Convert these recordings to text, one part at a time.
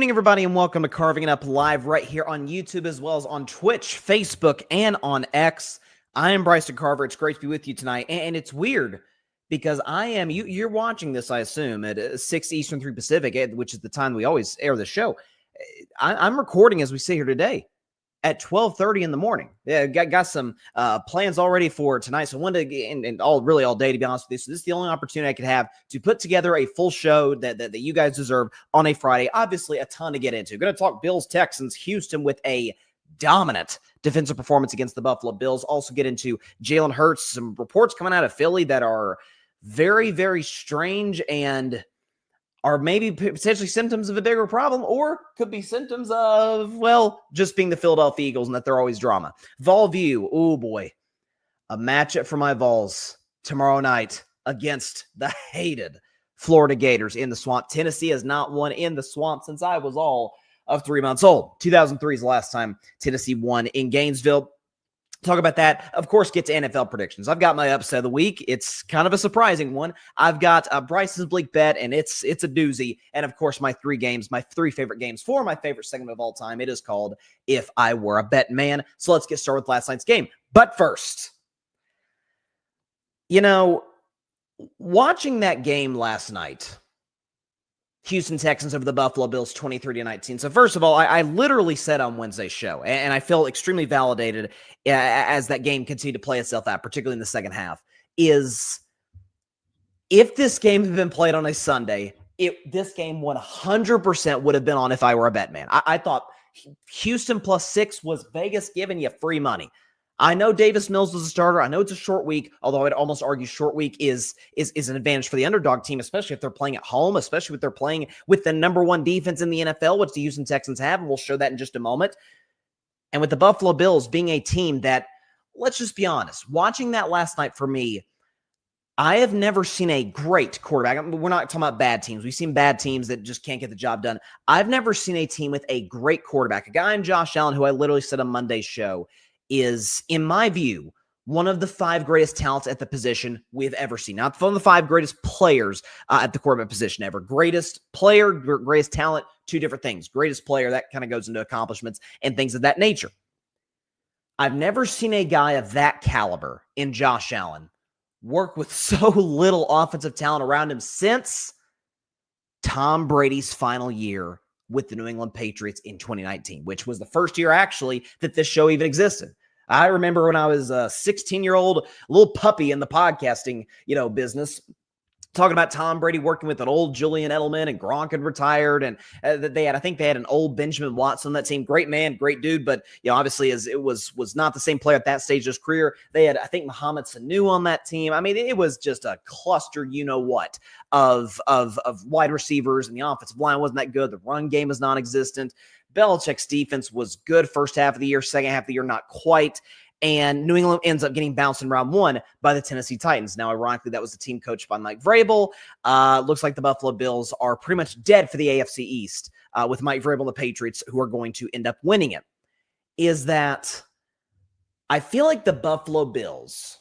evening, everybody, and welcome to Carving It Up Live right here on YouTube as well as on Twitch, Facebook, and on X. I am Bryson Carver. It's great to be with you tonight, and it's weird because you're watching this, I assume, at 6 Eastern, 3 Pacific, which is the time we always air the show. I'm recording as we sit here today at 12:30 in the morning. Yeah, got some plans already for tonight. So one day and all day, to be honest with you. So this is the only opportunity I could have to put together a full show that you guys deserve on a Friday. Obviously, a ton to get into. Going to talk Bills, Texans, Houston with a dominant defensive performance against the Buffalo Bills. Also get into Jalen Hurts, some reports coming out of Philly that are very, very strange and are maybe potentially symptoms of a bigger problem, or could be symptoms of, well, just being the Philadelphia Eagles and that they're always drama. Vol View, oh boy, a matchup for my Vols tomorrow night against the hated Florida Gators in the Swamp. Tennessee has not won in the Swamp since I was all of 3 months old. 2003 is the last time Tennessee won in Gainesville. Talk about that. Of course, get to NFL predictions. I've got my upset of the week. It's kind of a surprising one. I've got Bryson's Bleak bet, and it's a doozy. And of course, my three favorite games for my favorite segment of all time. It is called If I Were a Bettin Man. So let's get started with last night's game. But first, watching that game last night, Houston Texans over the Buffalo Bills 23-19. So first of all, I literally said on Wednesday's show, and I felt extremely validated as that game continued to play itself out, particularly in the second half, is if this game had been played on a Sunday, this game 100% would have been on If I Were a Bet Man. I thought Houston +6 was Vegas giving you free money. I know Davis Mills was a starter. I know it's a short week, although I'd almost argue short week is an advantage for the underdog team, especially if they're playing at home, especially if they're playing with the number one defense in the NFL, which the Houston Texans have, and we'll show that in just a moment. And with the Buffalo Bills being a team that, let's just be honest, watching that last night for me, I have never seen a great quarterback. We're not talking about bad teams. We've seen bad teams that just can't get the job done. I've never seen a team with a great quarterback. A guy in Josh Allen, who I literally said on Monday's show, is, in my view, one of the 5 greatest talents at the position we've ever seen. Not one of the 5 greatest players at the quarterback position ever. Greatest player, greatest talent, 2 different things. Greatest player, that kind of goes into accomplishments and things of that nature. I've never seen a guy of that caliber in Josh Allen work with so little offensive talent around him since Tom Brady's final year with the New England Patriots in 2019, which was the first year actually that this show even existed. I remember when I was a 16-year-old little puppy in the podcasting, business, talking about Tom Brady working with an old Julian Edelman, and Gronk had retired, and I think they had an old Benjamin Watson on that team. Great man, great dude, but obviously as it was not the same player at that stage of his career. They had, I think, Mohamed Sanu on that team. I mean, it was just a cluster, of wide receivers, and the offensive line wasn't that good. The run game was non-existent. Belichick's defense was good first half of the year, second half of the year, not quite. And New England ends up getting bounced in round 1 by the Tennessee Titans. Now, ironically, that was the team coached by Mike Vrabel. Looks like the Buffalo Bills are pretty much dead for the AFC East with Mike Vrabel and the Patriots, who are going to end up winning it. Is that I feel like the Buffalo Bills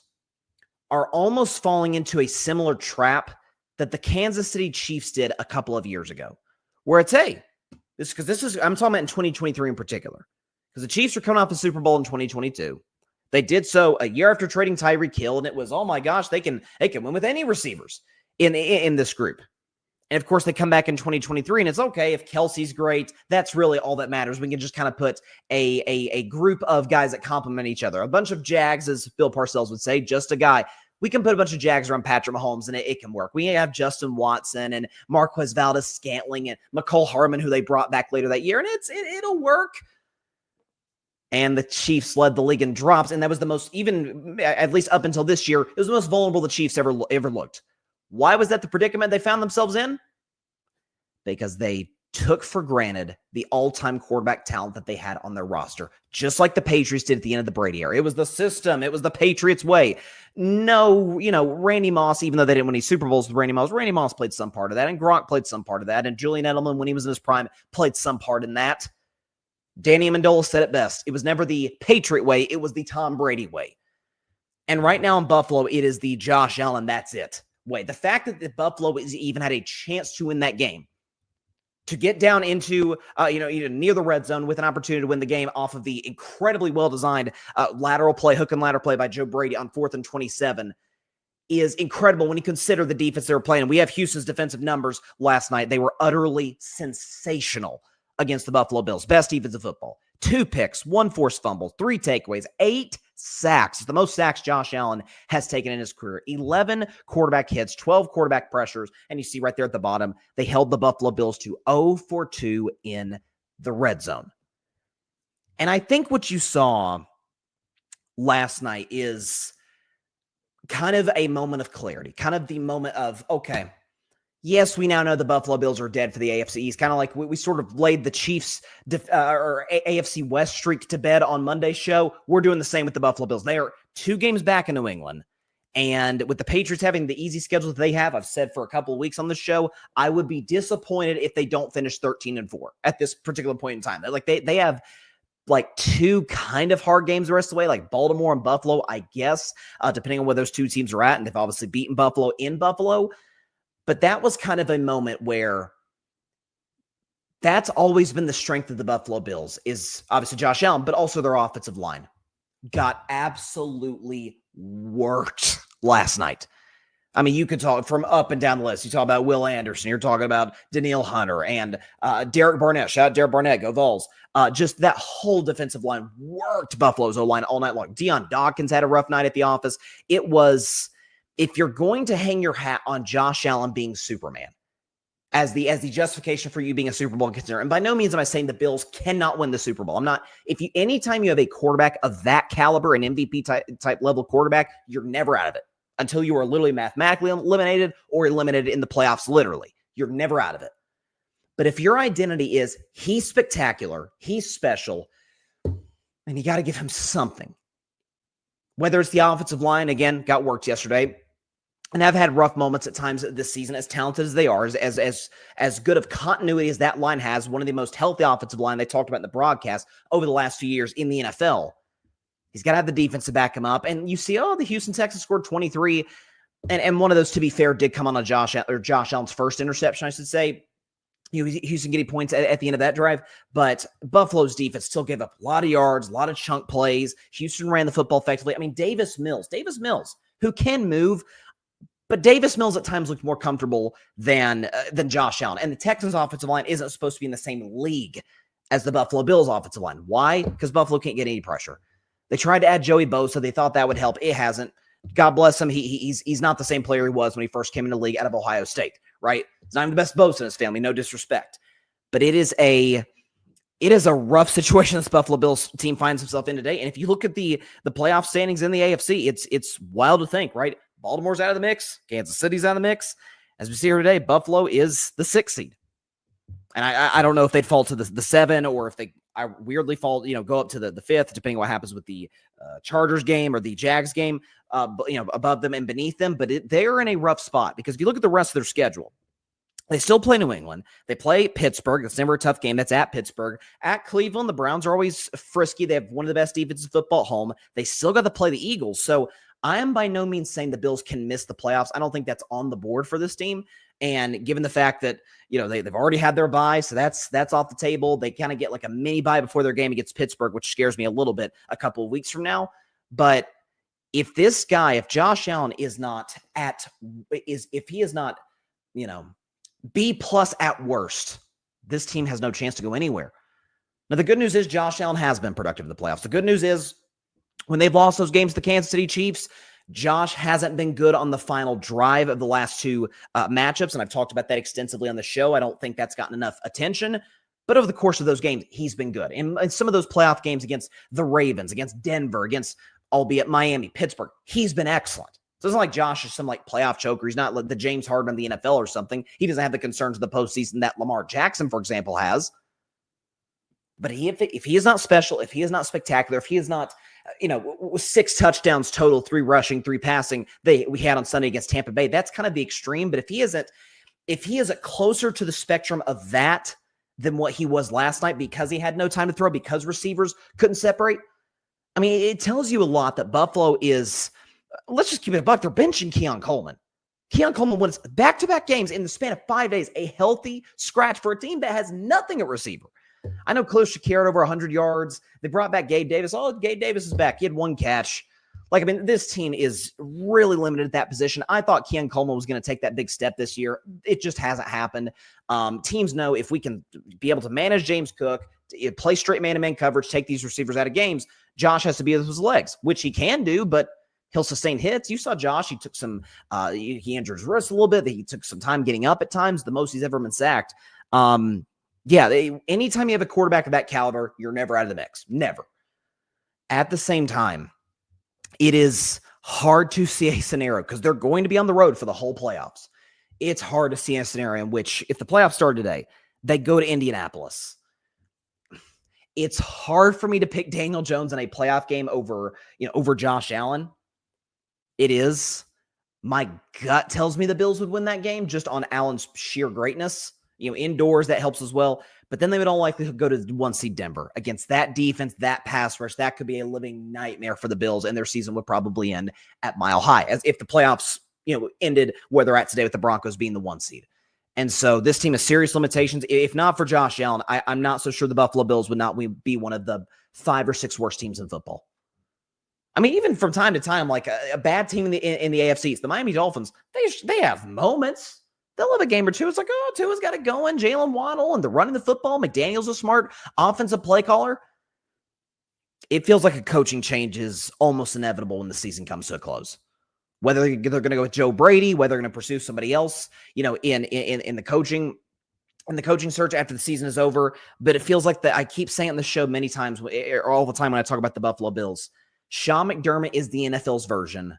are almost falling into a similar trap that the Kansas City Chiefs did a couple of years ago, where it's, hey, I'm talking about in 2023 in particular, because the Chiefs are coming off the Super Bowl in 2022. They did so a year after trading Tyreek Hill, and it was, oh my gosh, they can win with any receivers in this group. And of course, they come back in 2023, and it's okay if Kelsey's great. That's really all that matters. We can just kind of put a group of guys that complement each other. A bunch of Jags, as Bill Parcells would say, just a guy. We can put a bunch of Jags around Patrick Mahomes, and it can work. We have Justin Watson and Marquez Valdes-Scantling and McCole Hardman, who they brought back later that year, and it'll work. And the Chiefs led the league in drops, and that was the most, even at least up until this year, it was the most vulnerable the Chiefs ever looked. Why was that the predicament they found themselves in? Because they took for granted the all-time quarterback talent that they had on their roster, just like the Patriots did at the end of the Brady era. It was the system. It was the Patriots way. No, Randy Moss, even though they didn't win any Super Bowls with Randy Moss played some part of that, and Gronk played some part of that, and Julian Edelman, when he was in his prime, played some part in that. Danny Amendola said it best. It was never the Patriot way. It was the Tom Brady way. And right now in Buffalo, it is the Josh Allen, that's it way. The fact that the Buffalo has even had a chance to win that game, to get down into, near the red zone with an opportunity to win the game off of the incredibly well-designed lateral play, hook and ladder play by Joe Brady on 4th and 27 is incredible when you consider the defense they were playing. And we have Houston's defensive numbers last night. They were utterly sensational against the Buffalo Bills. Best defense of football. 2 picks, 1 forced fumble, 3 takeaways, 8 sacks. The most sacks Josh Allen has taken in his career. 11 quarterback hits, 12 quarterback pressures. And you see right there at the bottom, they held the Buffalo Bills to 0 for 2 in the red zone. And I think what you saw last night is kind of a moment of clarity, kind of the moment of, okay, yes, we now know the Buffalo Bills are dead for the AFC East. Kind of like we sort of laid the Chiefs or AFC West streak to bed on Monday's show. We're doing the same with the Buffalo Bills. They are 2 games back in New England. And with the Patriots having the easy schedule that they have, I've said for a couple of weeks on the show, I would be disappointed if they don't finish 13-4 at this particular point in time. Like they have like 2 kind of hard games the rest of the way, like Baltimore and Buffalo, I guess, depending on where those 2 teams are at. And they've obviously beaten Buffalo in Buffalo. But that was kind of a moment where that's always been the strength of the Buffalo Bills is obviously Josh Allen, but also their offensive line got absolutely worked last night. I mean, you could talk from up and down the list. You talk about Will Anderson. You're talking about Danielle Hunter and Derek Barnett. Shout out Derek Barnett. Go Vols. Just that whole defensive line worked Buffalo's O-line all night long. Deion Dawkins had a rough night at the office. It was, if you're going to hang your hat on Josh Allen being Superman as the justification for you being a Super Bowl contender, and by no means am I saying the Bills cannot win the Super Bowl. I'm not. Anytime you have a quarterback of that caliber, an MVP type level quarterback, you're never out of it until you are literally mathematically eliminated or eliminated in the playoffs. Literally, you're never out of it. But if your identity is he's spectacular, he's special, and you got to give him something. Whether it's the offensive line, again, got worked yesterday. And I've had rough moments at times this season, as talented as they are, as good of continuity as that line has, one of the most healthy offensive line they talked about in the broadcast over the last few years in the NFL. He's got to have the defense to back him up. And you see, the Houston Texans scored 23. And one of those, to be fair, did come on Josh Allen's first interception, I should say. Houston getting points at the end of that drive. But Buffalo's defense still gave up a lot of yards, a lot of chunk plays. Houston ran the football effectively. I mean, Davis Mills, who can move, but Davis Mills at times looked more comfortable than Josh Allen. And the Texans' offensive line isn't supposed to be in the same league as the Buffalo Bills' offensive line. Why? Because Buffalo can't get any pressure. They tried to add Joey Bosa. They thought that would help. It hasn't. God bless him. He's not the same player he was when he first came into the league out of Ohio State, right? He's not even the best Bosa in his family. No disrespect. But it is a rough situation this Buffalo Bills team finds himself in today. And if you look at the playoff standings in the AFC, it's wild to think, right? Baltimore's out of the mix. Kansas City's out of the mix. As we see here today, Buffalo is the 6th seed. And I don't know if they'd fall to the 7 or if they weirdly fall, go up to the 5th, depending on what happens with the Chargers game or the Jags game, above them and beneath them. But they're in a rough spot because if you look at the rest of their schedule, they still play New England. They play Pittsburgh. That's never a tough game. That's at Pittsburgh. At Cleveland, the Browns are always frisky. They have one of the best defenses in football at home. They still got to play the Eagles. So I am by no means saying the Bills can miss the playoffs. I don't think that's on the board for this team. And given the fact that, they've already had their bye, so that's off the table. They kind of get like a mini bye before their game against Pittsburgh, which scares me a little bit a couple of weeks from now. But if Josh Allen is not, B plus at worst, this team has no chance to go anywhere. Now, the good news is Josh Allen has been productive in the playoffs. The good news is when they've lost those games to the Kansas City Chiefs, Josh hasn't been good on the final drive of the last 2 matchups, and I've talked about that extensively on the show. I don't think that's gotten enough attention, but over the course of those games, he's been good. And some of those playoff games against the Ravens, against Denver, against, albeit Miami, Pittsburgh, he's been excellent. So it's not like Josh is some playoff choker. He's not like the James Harden of the NFL or something. He doesn't have the concerns of the postseason that Lamar Jackson, for example, has. But if he is not special, if he is not spectacular, if he is not, 6 touchdowns total, 3 rushing, 3 passing, we had on Sunday against Tampa Bay, that's kind of the extreme. But if he isn't closer to the spectrum of that than what he was last night because he had no time to throw, because receivers couldn't separate, I mean, it tells you a lot that Buffalo is, let's just keep it a buck, they're benching Keon Coleman. Keon Coleman wins back-to-back games in the span of 5 days, a healthy scratch for a team that has nothing at receiver. I know Khalil Shakir had over 100 yards. They brought back Gabe Davis. Oh, Gabe Davis is back. He had 1 catch. Like, I mean, this team is really limited at that position. I thought Keon Coleman was going to take that big step this year. It just hasn't happened. Teams know if we can be able to manage James Cook, play straight man-to-man coverage, take these receivers out of games, Josh has to be with his legs, which he can do, but he'll sustain hits. You saw Josh. He took some, he injured his wrist a little bit. He took some time getting up at times, the most he's ever been sacked. Anytime you have a quarterback of that caliber, you're never out of the mix. Never. At the same time, it is hard to see a scenario because they're going to be on the road for the whole playoffs. It's hard to see a scenario in which if the playoffs started today, they go to Indianapolis. It's hard for me to pick Daniel Jones in a playoff game over Josh Allen. It is. My gut tells me the Bills would win that game just on Allen's sheer greatness. Indoors, that helps as well. But then they would all likely go to 1 seed Denver against that defense, that pass rush. That could be a living nightmare for the Bills, and their season would probably end at mile high, as if the playoffs, ended where they're at today with the Broncos being the 1 seed. And so this team has serious limitations. If not for Josh Allen, I'm not so sure the Buffalo Bills would not be one of the 5 or 6 worst teams in football. I mean, even from time to time, like a bad team in the AFC East, the Miami Dolphins, they have moments. They'll have a game or two. It's like, oh, Tua's got it going. Jalen Waddle and they're running the football. McDaniel's a smart offensive play caller. It feels like a coaching change is almost inevitable when the season comes to a close. Whether they're going to go with Joe Brady, whether they're going to pursue somebody else, in the coaching search after the season is over. But it feels like that. I keep saying on the show many times, or all the time when I talk about the Buffalo Bills, Sean McDermott is the NFL's version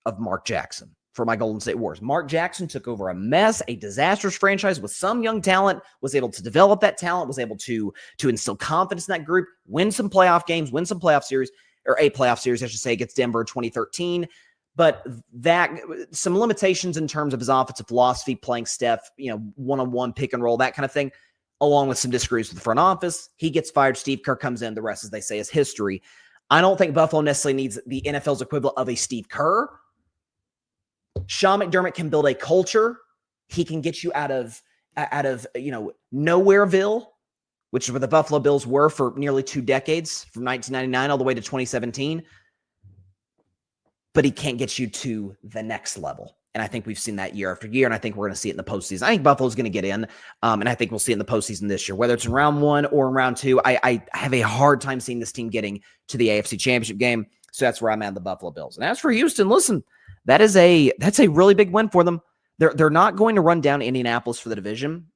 of Mark Jackson for my Golden State Warriors. Mark Jackson took over a mess, a disastrous franchise with some young talent, was able to develop that talent, was able to instill confidence in that group, win some playoff games, win some playoff series, or a playoff series, I should say, against Denver in 2013. But that some limitations in terms of his offensive philosophy, playing Steph, one-on-one pick and roll, that kind of thing, along with some disagreements with the front office. He gets fired. Steve Kerr comes in. The rest, as they say, is history. I don't think Buffalo necessarily needs the NFL's equivalent of a Steve Kerr. Sean McDermott can build a culture. He can get you out of Nowhereville, which is where the Buffalo Bills were for nearly 2 decades, from 1999 all the way to 2017. But he can't get you to the next level. And I think we've seen that year after year, and I think we're going to see it in the postseason. I think Buffalo's going to get in, and I think we'll see it in the postseason this year. Whether it's in round 1 or in round 2, I have a hard time seeing this team getting to the AFC Championship game. So that's where I'm at, the Buffalo Bills. And as for Houston, listen, that's a really big win for them. They're not going to run down Indianapolis for the division,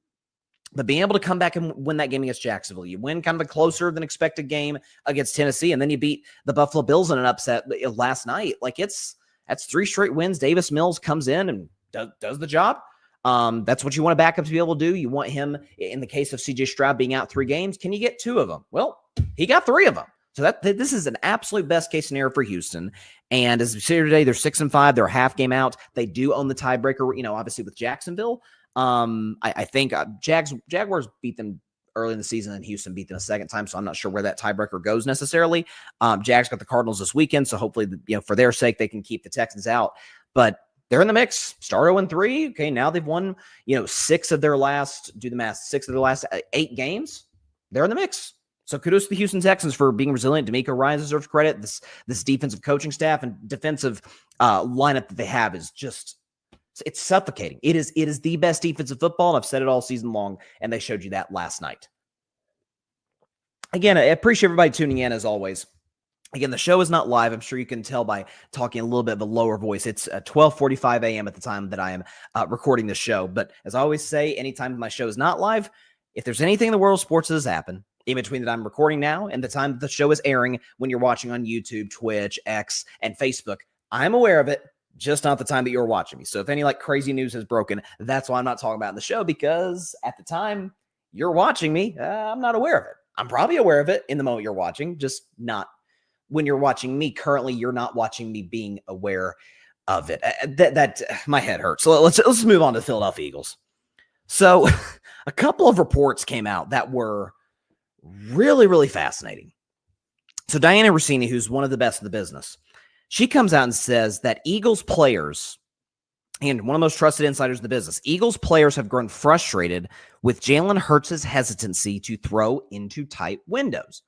but being able to come back and win that game against Jacksonville, you win kind of a closer than expected game against Tennessee, and then you beat the Buffalo Bills in an upset last night. Like that's 3 straight wins. Davis Mills comes in and does the job. That's what you want a backup to be able to do. You want him, in the case of CJ Stroud being out 3 games, can you get 2 of them? Well, he got 3 of them. So this is an absolute best case scenario for Houston. And as we see here today, they're 6-5. They're a half game out. They do own the tiebreaker, obviously with Jacksonville. I think Jaguars beat them early in the season and Houston beat them a second time. So I'm not sure where that tiebreaker goes necessarily. Jags got the Cardinals this weekend. So hopefully, for their sake, they can keep the Texans out, but they're in the mix. Start 0-3. Okay. Now they've won, 6 of their last 8 games. They're in the mix. So kudos to the Houston Texans for being resilient. DeMeco Ryans deserves credit. This defensive coaching staff and defensive lineup that they have is just, it's suffocating. It is the best defensive football, and I've said it all season long, and they showed you that last night. Again, I appreciate everybody tuning in as always. Again, the show is not live. I'm sure you can tell by talking a little bit of a lower voice. It's 12:45 a.m. at the time that I am recording this show. But as I always say, anytime my show is not live, if there's anything in the world of sports that has happened, in between that I'm recording now and the time that the show is airing when you're watching on YouTube, Twitch, X, and Facebook, I'm aware of it, just not the time that you're watching me. So if any crazy news has broken, that's why I'm not talking about in the show, because at the time you're watching me, I'm not aware of it. I'm probably aware of it in the moment you're watching, just not when you're watching me currently. You're not watching me being aware of it. That my head hurts. So let's move on to the Philadelphia Eagles. So a couple of reports came out that were really, really fascinating. So Diana Rossini, who's one of the best in the business, she comes out and says that Eagles players and one of the most trusted insiders in the business, Eagles players have grown frustrated with Jalen Hurts' hesitancy to throw into tight windows.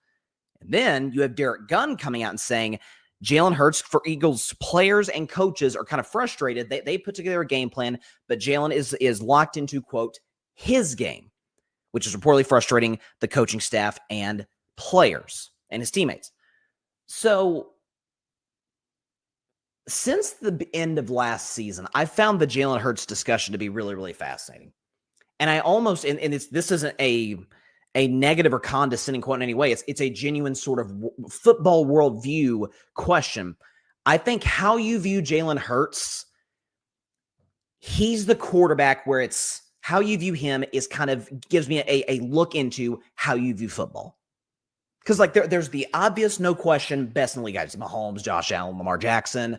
And then you have Derek Gunn coming out and saying Jalen Hurts, for Eagles players and coaches, are kind of frustrated. They put together a game plan, but Jalen is locked into, quote, his game, which is reportedly frustrating the coaching staff and players and his teammates. So since the end of last season, I found the Jalen Hurts discussion to be really, really fascinating. And I almost, and this isn't a negative or condescending quote in any way. It's a genuine sort of football worldview question. I think how you view Jalen Hurts, he's the quarterback where it's how you view him is kind of gives me a look into how you view football. Because like there's the obvious, no question, best in the league guys, Mahomes, Josh Allen, Lamar Jackson.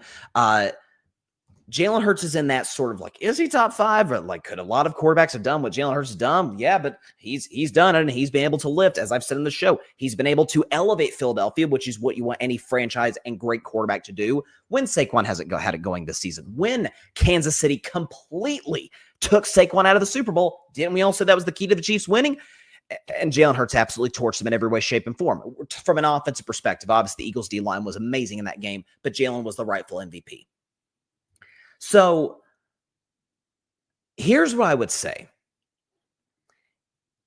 Jalen Hurts is in that sort of like, is he top 5? Or like, could a lot of quarterbacks have done what Jalen Hurts has done? Yeah, but he's done it, and he's been able to lift, as I've said in the show. He's been able to elevate Philadelphia, which is what you want any franchise and great quarterback to do. When Saquon had it going this season, when Kansas City completely took Saquon out of the Super Bowl, didn't we all say that was the key to the Chiefs winning? And Jalen Hurts absolutely torched them in every way, shape, and form. From an offensive perspective, obviously the Eagles' D-line was amazing in that game, but Jalen was the rightful MVP. So here's what I would say.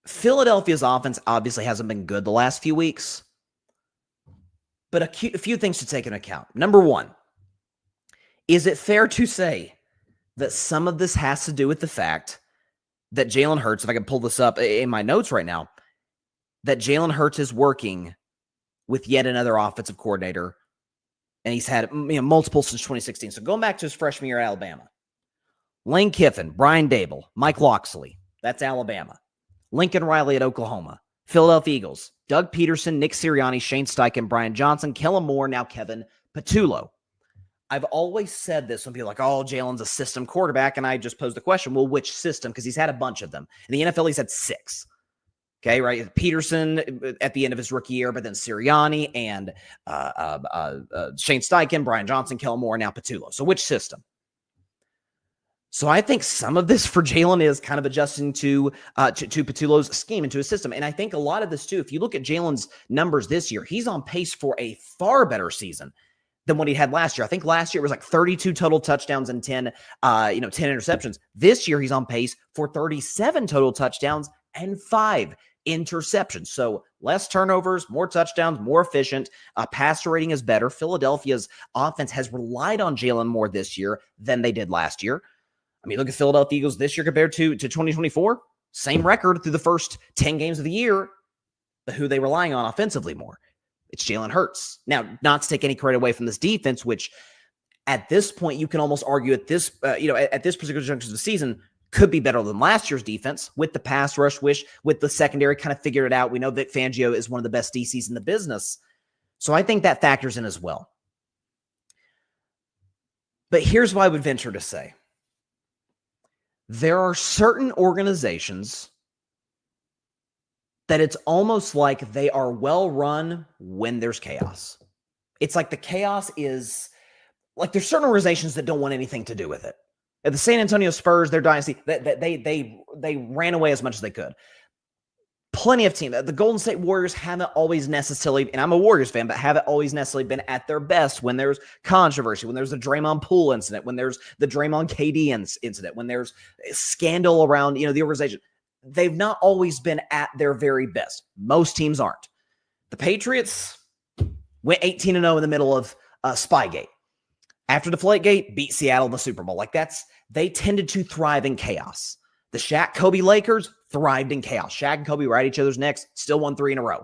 Philadelphia's offense obviously hasn't been good the last few weeks, but a few things to take into account. Number one, is it fair to say that some of this has to do with the fact that Jalen Hurts, if I can pull this up in my notes right now, that Jalen Hurts is working with yet another offensive coordinator, and he's had multiple since 2016. So going back to his freshman year at Alabama, Lane Kiffin, Brian Dable, Mike Loxley, that's Alabama. Lincoln Riley at Oklahoma. Philadelphia Eagles, Doug Peterson, Nick Sirianni, Shane Steichen, Brian Johnson, Kellen Moore, now Kevin Patullo. I've always said this when people are like, oh, Jalen's a system quarterback, and I just posed the question, well, which system? Because he's had a bunch of them. In the NFL, he's had 6. Okay, right? Peterson at the end of his rookie year, but then Sirianni and Shane Steichen, Brian Johnson, Kellen Moore, now Patullo. So which system? So I think some of this for Jalen is kind of adjusting to Patullo's scheme, into his system. And I think a lot of this too, if you look at Jalen's numbers this year, he's on pace for a far better season than what he had last year. I think last year it was like 32 total touchdowns and 10 interceptions. This year he's on pace for 37 total touchdowns and 5 interceptions. So less turnovers, more touchdowns, more efficient. Passer rating is better. Philadelphia's offense has relied on Jalen more this year than they did last year. I mean, look at Philadelphia Eagles this year compared to 2024. Same record through the first 10 games of the year, but who are they relying on offensively more? It's Jalen Hurts. Now, not to take any credit away from this defense, which at this point you can almost argue at this particular junction of the season could be better than last year's defense with the pass rush, with the secondary kind of figured it out. We know that Fangio is one of the best DCs in the business. So I think that factors in as well. But here's what I would venture to say. There are certain organizations that it's almost like they are well run when there's chaos. It's like the chaos is like there's certain organizations that don't want anything to do with it. At the San Antonio Spurs, their dynasty, they ran away as much as they could. Plenty of teams. The Golden State Warriors haven't always necessarily, and I'm a Warriors fan, but haven't always necessarily been at their best when there's controversy, when there's the Draymond Poole incident, when there's the Draymond KD incident, when there's scandal around, the organization. They've not always been at their very best. Most teams aren't. The Patriots went 18-0 in the middle of Spygate. After Deflategate, beat Seattle in the Super Bowl. They tended to thrive in chaos. The Shaq Kobe Lakers thrived in chaos. Shaq and Kobe were at each other's necks, still won 3 in a row.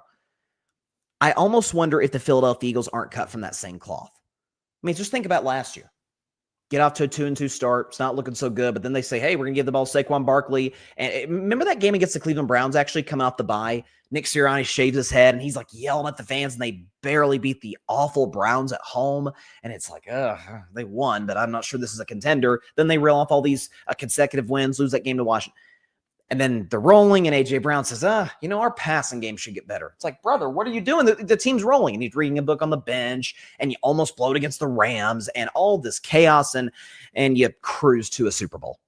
I almost wonder if the Philadelphia Eagles aren't cut from that same cloth. I mean, just think about last year. Get off to a 2-2 start. It's not looking so good, but then they say, hey, we're going to give the ball to Saquon Barkley. And remember that game against the Cleveland Browns actually coming off the bye? Nick Sirianni shaves his head, and he's like yelling at the fans, and they barely beat the awful Browns at home. And it's like, they won, but I'm not sure this is a contender. Then they reel off all these consecutive wins, lose that game to Washington. And then they're rolling, and A.J. Brown says, our passing game should get better. It's like, brother, what are you doing? The team's rolling, and he's reading a book on the bench, and you almost blow it against the Rams, and all this chaos, and you cruise to a Super Bowl.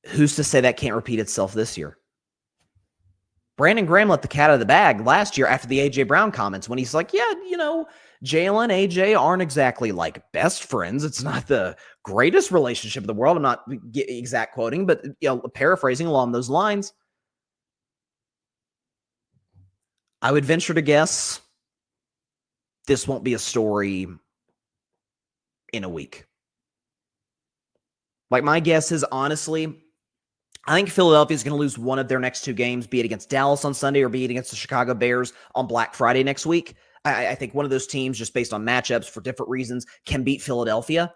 Who's to say that can't repeat itself this year? Brandon Graham let the cat out of the bag last year after the A.J. Brown comments when he's like, Jalen, AJ aren't exactly like best friends. It's not the greatest relationship in the world. I'm not exact quoting, but paraphrasing along those lines. I would venture to guess this won't be a story in a week. Like, my guess is, honestly, I think Philadelphia is going to lose one of their next two games, be it against Dallas on Sunday or be it against the Chicago Bears on Black Friday next week. I think one of those teams, just based on matchups for different reasons, can beat Philadelphia.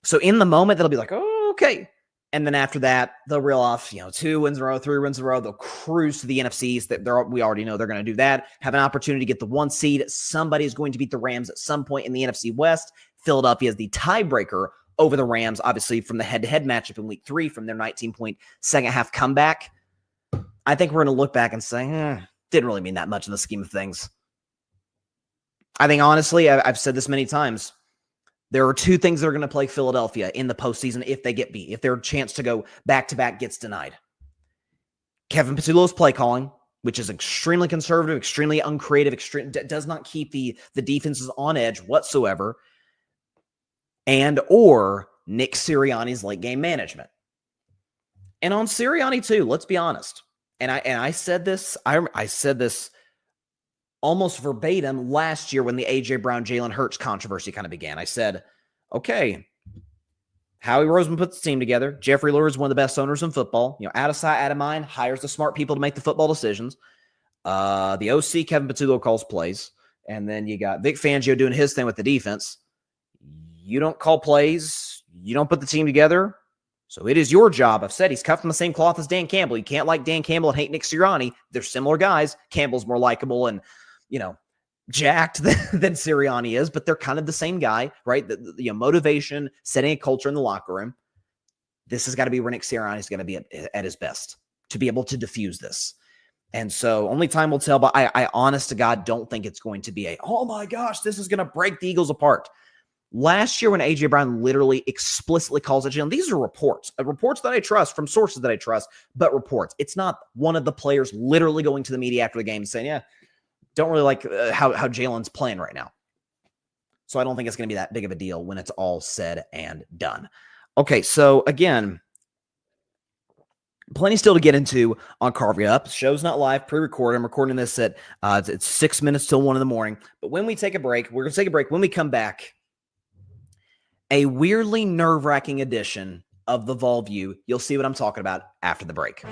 So in the moment, they'll be like, oh, okay. And then after that, they'll reel off, 2 wins in a row, 3 wins in a row. They'll cruise to the NFCs. We already know they're going to do that. Have an opportunity to get the 1 seed. Somebody's going to beat the Rams at some point in the NFC West. Philadelphia is the tiebreaker over the Rams, obviously, from the head-to-head matchup in Week 3, from their 19-point second-half comeback. I think we're going to look back and say, didn't really mean that much in the scheme of things. I think, honestly, I've said this many times, there are 2 things that are going to plague Philadelphia in the postseason if they get beat, if their chance to go back-to-back gets denied. Kevin Patullo's play calling, which is extremely conservative, extremely uncreative, does not keep the defenses on edge whatsoever, and or Nick Sirianni's late-game management. And on Sirianni, too, let's be honest. And I said this, I said this almost verbatim last year when the A.J. Brown, Jalen Hurts controversy kind of began. I said, okay, Howie Roseman puts the team together. Jeffrey Lurie is one of the best owners in football. Out of sight, out of mind, hires the smart people to make the football decisions. The OC, Kevin Patullo, calls plays. And then you got Vic Fangio doing his thing with the defense. You don't call plays. You don't put the team together. So it is your job. I've said he's cut from the same cloth as Dan Campbell. You can't like Dan Campbell and hate Nick Sirianni. They're similar guys. Campbell's more likable and jacked than Sirianni is, but they're kind of the same guy, right? The motivation, setting a culture in the locker room. This has got to be where Nick Sirianni's going to be at his best to be able to diffuse this. And so only time will tell, but I honest to God don't think it's going to be oh my gosh, this is going to break the Eagles apart. Last year when A.J. Brown literally explicitly calls it, these are reports that I trust from sources that I trust, but reports. It's not one of the players literally going to the media after the game and saying, don't really like how Jalen's playing right now. So I don't think it's going to be that big of a deal when it's all said and done. Okay, so again, plenty still to get into on Carving Up. Show's not live, pre-recorded. I'm recording this at it's 6 minutes till 1 in the morning. But when we take a break, we're going to take a break. When we come back, a weirdly nerve-wracking edition of the Vol View. You'll see what I'm talking about after the break.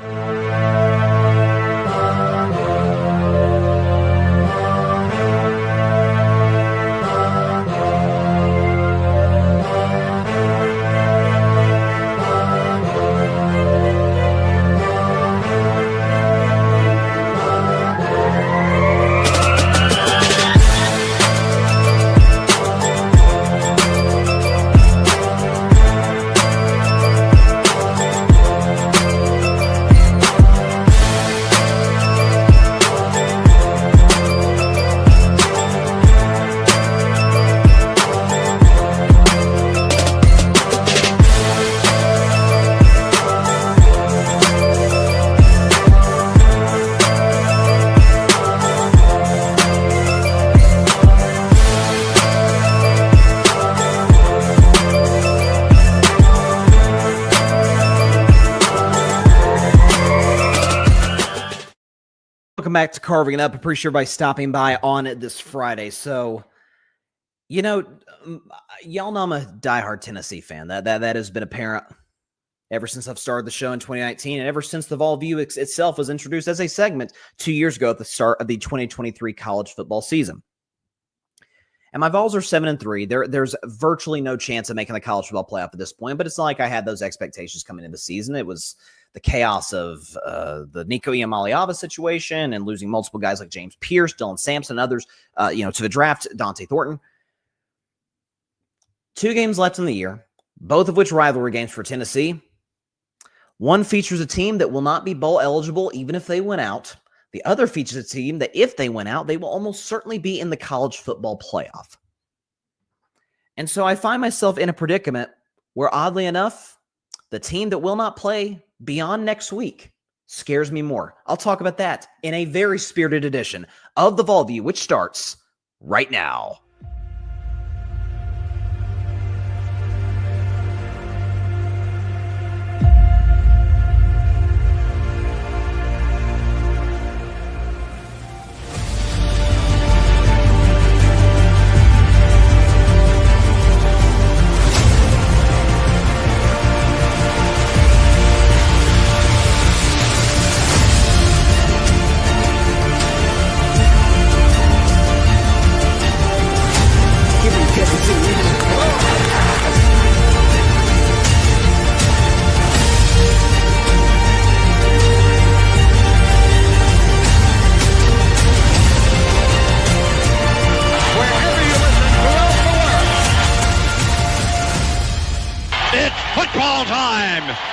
Welcome back to Carving It Up. Appreciate everybody stopping by on it this Friday. So, y'all know I'm a diehard Tennessee fan. That has been apparent ever since I've started the show in 2019, and ever since the Vol View itself was introduced as a segment 2 years ago at the start of the 2023 college football season. And my Vols are 7-3. There's virtually no chance of making the college football playoff at this point, but it's not like I had those expectations coming into the season. It was the chaos of the Nico Iamaleava situation and losing multiple guys like James Pierce, Dylan Sampson, others, to the draft, Dante Thornton. 2 games left in the year. both of which rivalry games for Tennessee. One features a team that will not be bowl eligible even if they win out. The other features a team that if they win out, they will almost certainly be in the college football playoff. And so I find myself in a predicament where, oddly enough, the team that will not play beyond next week scares me more. I'll talk about that in a very spirited edition of the Vol View, which starts right now.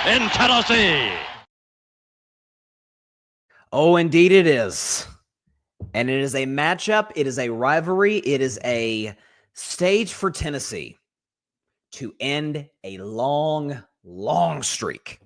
In Tennessee. Oh, indeed it is. And it is a matchup. It is a rivalry. It is a stage for Tennessee to end a long, long streak.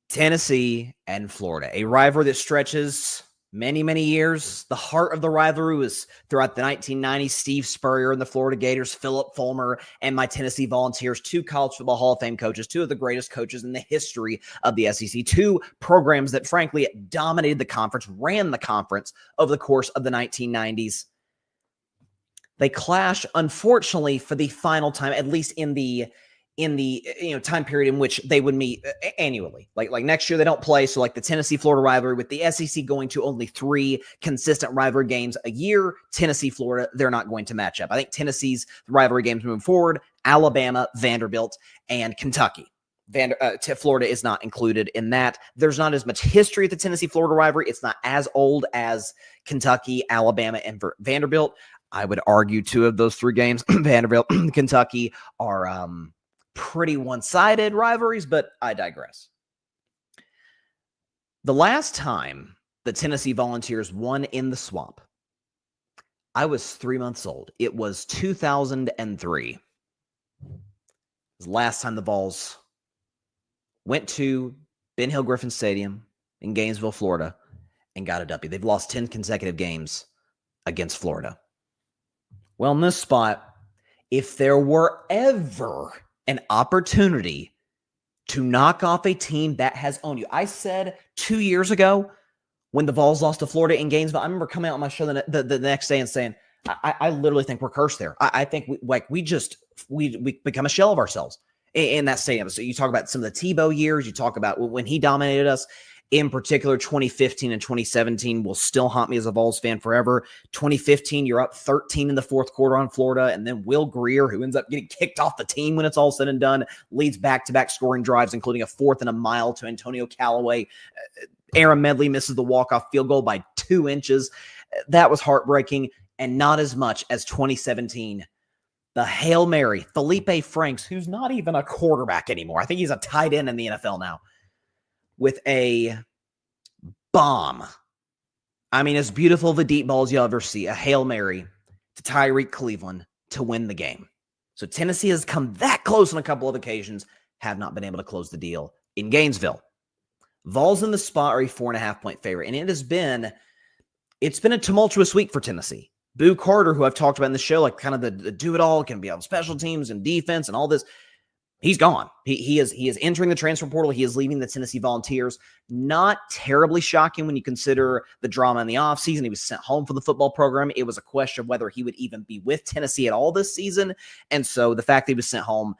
Tennessee and Florida, a rivalry that stretches many, many years. The heart of the rivalry was throughout the 1990s, Steve Spurrier and the Florida Gators, Philip Fulmer and my Tennessee Volunteers, two college football Hall of Fame coaches, two of the greatest coaches in the history of the SEC, two programs that frankly dominated the conference, ran the conference over the course of the 1990s. They clash, unfortunately, for the final time, at least in the time period in which they would meet annually. Like next year they don't play, so like the Tennessee-Florida rivalry, with the SEC going to only 3 consistent rivalry games a year, Tennessee-Florida, they're not going to match up. I think Tennessee's rivalry games moving forward, Alabama, Vanderbilt, and Kentucky. Florida is not included in that. There's not as much history at the Tennessee-Florida rivalry. It's not as old as Kentucky, Alabama, and Vanderbilt. I would argue 2 of those 3 games, Vanderbilt, Kentucky, are pretty one-sided rivalries, but I digress. The last time the Tennessee Volunteers won in the Swamp, I was 3 months old. It was 2003. It was the last time the Vols went to Ben Hill Griffin Stadium in Gainesville, Florida, and got a W. They've lost 10 consecutive games against Florida. Well, in this spot, if there were ever an opportunity to knock off a team that has owned you. I said 2 years ago when the Vols lost to Florida in Gainesville, I remember coming out on my show the next day and saying, I literally think we're cursed there. I think we become a shell of ourselves in that stadium. So you talk about some of the Tebow years, you talk about when he dominated us. In particular, 2015 and 2017 will still haunt me as a Vols fan forever. 2015, you're up 13 in the fourth quarter on Florida, and then Will Greer, who ends up getting kicked off the team when it's all said and done, leads back-to-back scoring drives, including a 4th and a mile to Antonio Callaway. Aaron Medley misses the walk-off field goal by 2 inches. That was heartbreaking, and not as much as 2017. The Hail Mary, Felipe Franks, who's not even a quarterback anymore. I think he's a tight end in the NFL now. With a bomb. I mean, as beautiful of a deep ball as you'll ever see. A Hail Mary to Tyreek Cleveland to win the game. So Tennessee has come that close on a couple of occasions, have not been able to close the deal in Gainesville. Vols in the spot are a 4.5-point favorite, and it's been a tumultuous week for Tennessee. Boo Carter, who I've talked about in the show, like kind of the do-it-all, can be on special teams and defense and all this. He's gone. He is entering the transfer portal. He is leaving the Tennessee Volunteers. Not terribly shocking when you consider the drama in the offseason. He was sent home for the football program. It was a question of whether he would even be with Tennessee at all this season. And so the fact that he was sent home,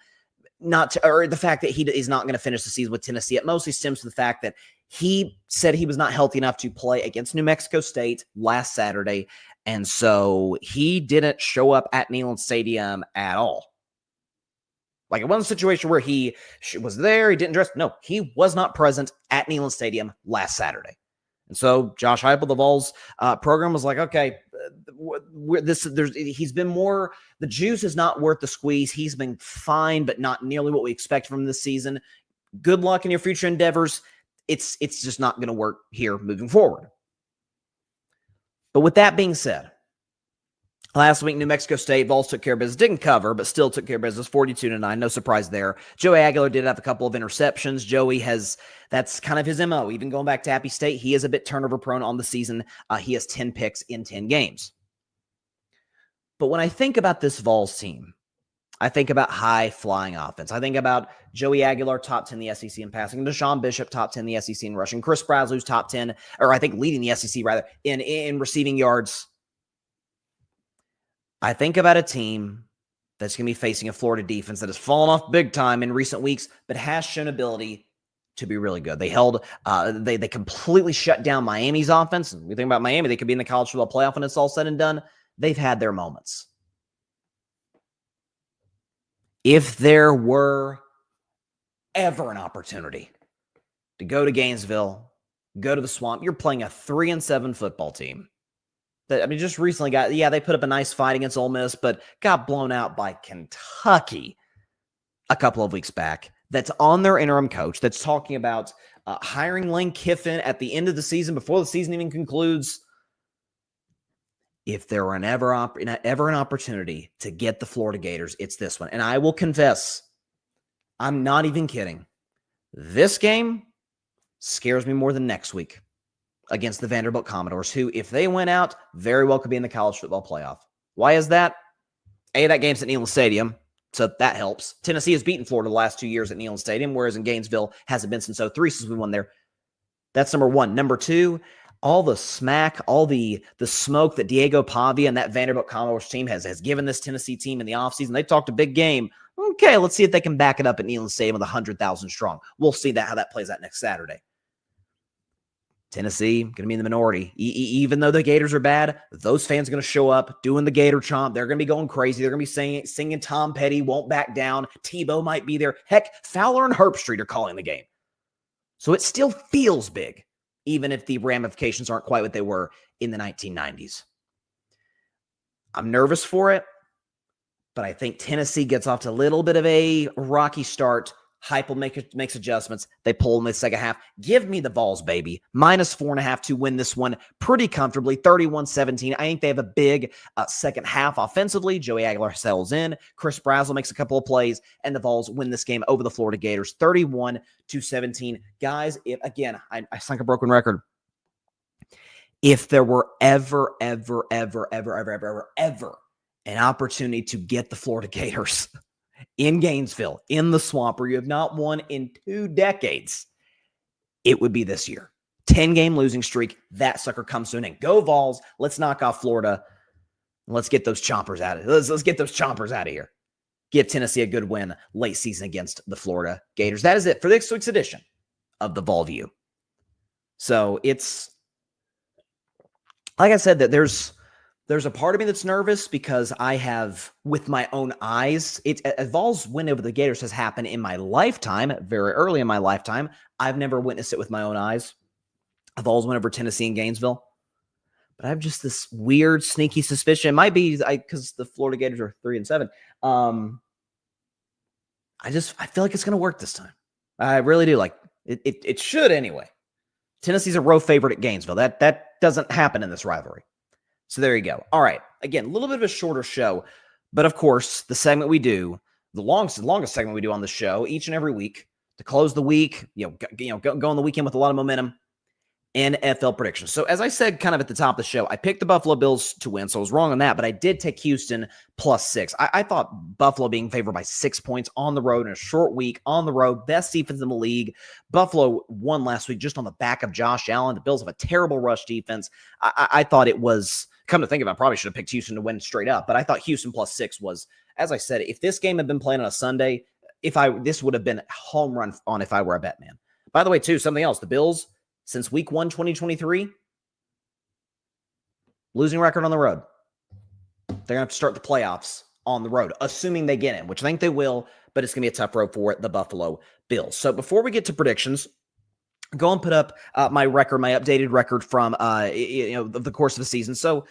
the fact that he is not going to finish the season with Tennessee, it mostly stems from the fact that he said he was not healthy enough to play against New Mexico State last Saturday. And so he didn't show up at Neyland Stadium at all. Like, it wasn't a situation where he was there, he didn't dress. No, he was not present at Neyland Stadium last Saturday. And so Josh Heupel, the Vols program was like, okay, he's been more, the juice is not worth the squeeze. He's been fine, but not nearly what we expect from this season. Good luck in your future endeavors. It's just not going to work here moving forward. But with that being said, last week, New Mexico State, Vols took care of business. Didn't cover, but still took care of business, 42-9. No surprise there. Joey Aguilar did have a couple of interceptions. That's kind of his MO. Even going back to Appy State, he is a bit turnover prone on the season. He has 10 picks in 10 games. But when I think about this Vols team, I think about high-flying offense. I think about Joey Aguilar, top 10 in the SEC in passing. Deshaun Bishop, top 10 in the SEC in rushing. Chris Braslew's top 10, or I think leading the SEC, rather, in receiving yards. I think about a team that's going to be facing a Florida defense that has fallen off big time in recent weeks, but has shown ability to be really good. They completely shut down Miami's offense. And we think about Miami, they could be in the college football playoff when it's all said and done. They've had their moments. If there were ever an opportunity to go to Gainesville, go to the Swamp, you're playing a 3-7 football team. Just recently they put up a nice fight against Ole Miss, but got blown out by Kentucky a couple of weeks back. That's on their interim coach. That's talking about hiring Lane Kiffin at the end of the season, before the season even concludes. If there were ever an opportunity to get the Florida Gators, it's this one. And I will confess, I'm not even kidding. This game scares me more than next week against the Vanderbilt Commodores, who, if they went out, very well could be in the college football playoff. Why is that? That game's at Neyland Stadium, so that helps. Tennessee has beaten Florida the last 2 years at Neyland Stadium, whereas in Gainesville hasn't been since 2003 since we won there. That's number one. Number two, all the smack, all the smoke that Diego Pavia and that Vanderbilt Commodores team has given this Tennessee team in the offseason. They talked a big game. Okay, let's see if they can back it up at Neyland Stadium with 100,000 strong. We'll see how that plays out next Saturday. Tennessee, going to be in the minority. Even though the Gators are bad, those fans are going to show up doing the Gator chomp. They're going to be going crazy. They're going to be singing Tom Petty, Won't Back Down. Tebow might be there. Heck, Fowler and Herbstreit are calling the game. So it still feels big, even if the ramifications aren't quite what they were in the 1990s. I'm nervous for it, but I think Tennessee gets off to a little bit of a rocky start. Heupel makes adjustments. They pull in the second half. Give me the Vols, baby. -4.5 to win this one pretty comfortably, 31-17. I think they have a big second half offensively. Joey Aguilar settles in. Chris Brasley makes a couple of plays, and the Vols win this game over the Florida Gators, 31-17. Guys, I sunk a broken record. If there were ever an opportunity to get the Florida Gators in Gainesville, in the Swamp, where you have not won in 2 decades, it would be this year. 10-game losing streak. That sucker comes to an end. Go Vols. Let's knock off Florida. Let's get those chompers out of here. Let's get those chompers out of here. Give Tennessee a good win late season against the Florida Gators. That is it for this week's edition of the Vol View. So it's, like I said, that there's a part of me that's nervous because I have, with my own eyes, a Vols win over the Gators has happened in my lifetime, very early in my lifetime. I've never witnessed it with my own eyes. A Vols win over Tennessee and Gainesville. But I have just this weird, sneaky suspicion. It might be because the Florida Gators are 3-7. I feel like it's going to work this time. I really do. Like it should anyway. Tennessee's a road favorite at Gainesville. That doesn't happen in this rivalry. So there you go. All right. Again, a little bit of a shorter show, but of course, the segment we do, the longest segment we do on the show each and every week to close the week, go on the weekend with a lot of momentum, NFL predictions. So as I said kind of at the top of the show, I picked the Buffalo Bills to win, so I was wrong on that, but I did take Houston +6. I thought Buffalo being favored by 6 points on the road in a short week, on the road, best defense in the league. Buffalo won last week just on the back of Josh Allen. The Bills have a terrible rush defense. I thought it was, come to think of it, I probably should have picked Houston to win straight up, but I thought Houston +6 was, as I said, if this game had been played on a Sunday, this would have been a home run on if I were a bet man. By the way, too, something else, the Bills, since week 1, 2023, losing record on the road. They're going to have to start the playoffs on the road, assuming they get in, which I think they will, but it's going to be a tough road for the Buffalo Bills. So before we get to predictions, go and put up my updated record from the course of the season. So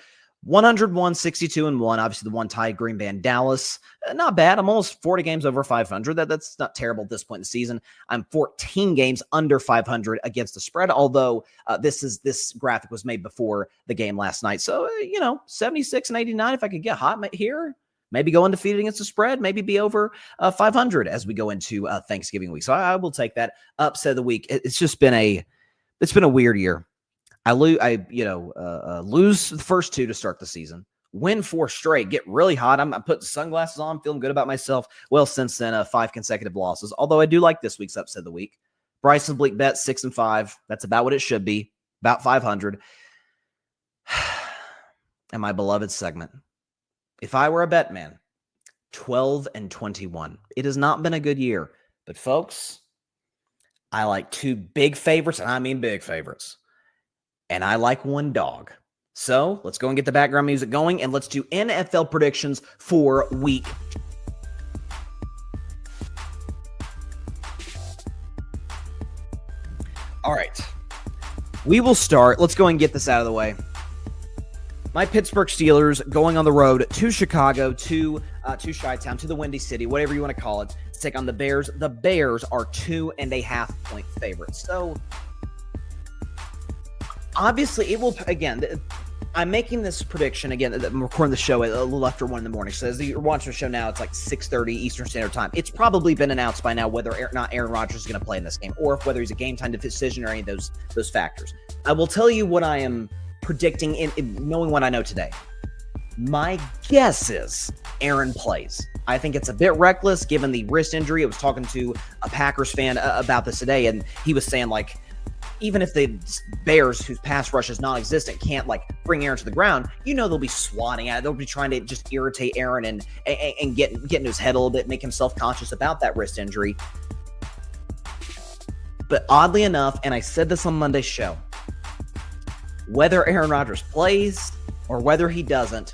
101, 62 and 1. Obviously, the one tie Green Bay and Dallas. Not bad. I'm almost 40 games over 500. That's not terrible at this point in the season. I'm 14 games under 500 against the spread, although this graphic was made before the game last night. So, 76 and 89, if I could get hot here, maybe go undefeated against the spread, maybe be over 500 as we go into Thanksgiving week. So I will take that upset of the week. It's been a weird year. I lose the first 2 to start the season, win 4 straight, get really hot. I'm putting sunglasses on, feeling good about myself. Well, since then, 5 consecutive losses. Although I do like this week's upset of the week. Bryson Bleak bet 6-5. That's about what it should be, about 500. And my beloved segment. If I were a bet man, 12-21. It has not been a good year, but folks, I like 2 big favorites, and I mean big favorites. And I like 1 dog. So let's go and get the background music going, and let's do NFL predictions for week. All right. We will start. Let's go and get this out of the way. My Pittsburgh Steelers going on the road to Chicago, to Chi-Town, to the Windy City, whatever you want to call it, to take on the Bears. The Bears are 2.5-point favorites. So obviously, it will, again, I'm making this prediction, again, I'm recording the show at a little after 1 in the morning. So as you're watching the show now, it's like 6:30 Eastern Standard Time. It's probably been announced by now whether or not Aaron Rodgers is going to play in this game, or whether he's a game-time decision or any of those factors. I will tell you what I am predicting in knowing what I know today. My guess is Aaron plays. I think it's a bit reckless given the wrist injury. I was talking to a Packers fan about this today, and he was saying, like, even if the Bears, whose pass rush is non-existent, can't bring Aaron to the ground, they'll be swatting at it. They'll be trying to just irritate Aaron and get into his head a little bit, make him self-conscious about that wrist injury. But oddly enough, and I said this on Monday's show, whether Aaron Rodgers plays or whether he doesn't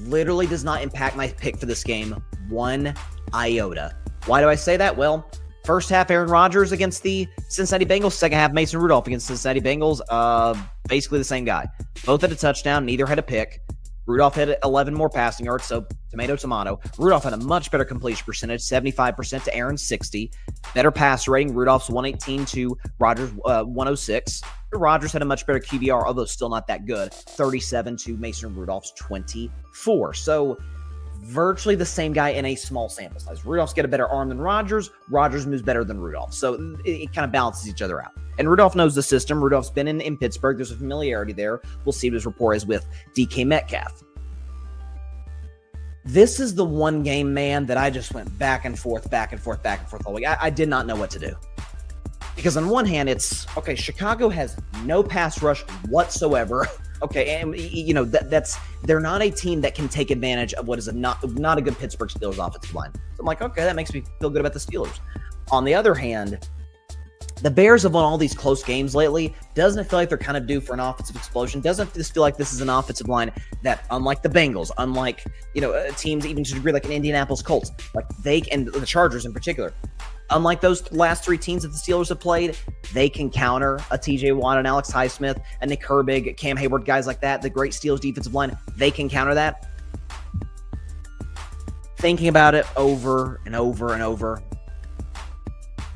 literally does not impact my pick for this game 1 iota. Why do I say that? Well, first half Aaron Rodgers against the Cincinnati Bengals. Second half Mason Rudolph against the Cincinnati Bengals. Basically the same guy. Both had a touchdown. Neither had a pick. Rudolph had 11 more passing yards, so tomato. Rudolph had a much better completion percentage, 75% to Aaron's 60. Better passer rating. Rudolph's 118 to Rodgers' 106. Rodgers had a much better QBR, although still not that good, 37 to Mason Rudolph's 24. So virtually the same guy in a small sample size. Rudolph's got a better arm than Rodgers. Rodgers moves better than Rudolph. So it kind of balances each other out. And Rudolph knows the system. Rudolph's been in Pittsburgh. There's a familiarity there. We'll see what his rapport is with DK Metcalf. This is the one game, man, that I just went back and forth all week. I did not know what to do. Because on one hand, it's, okay, Chicago has no pass rush whatsoever. Okay, and that's they're not a team that can take advantage of what is not a good Pittsburgh Steelers offensive line. So I'm like, okay, that makes me feel good about the Steelers. On the other hand, the Bears have won all these close games lately. Doesn't it feel like they're kind of due for an offensive explosion? Doesn't this feel like this is an offensive line that, unlike the Bengals, unlike teams even to a degree like an Indianapolis Colts, like and the Chargers in particular, unlike those last 3 teams that the Steelers have played, they can counter a TJ Watt and Alex Highsmith and Nick Herbig, Cam Hayward, guys like that. The great Steelers defensive line, they can counter that. Thinking about it over and over and over,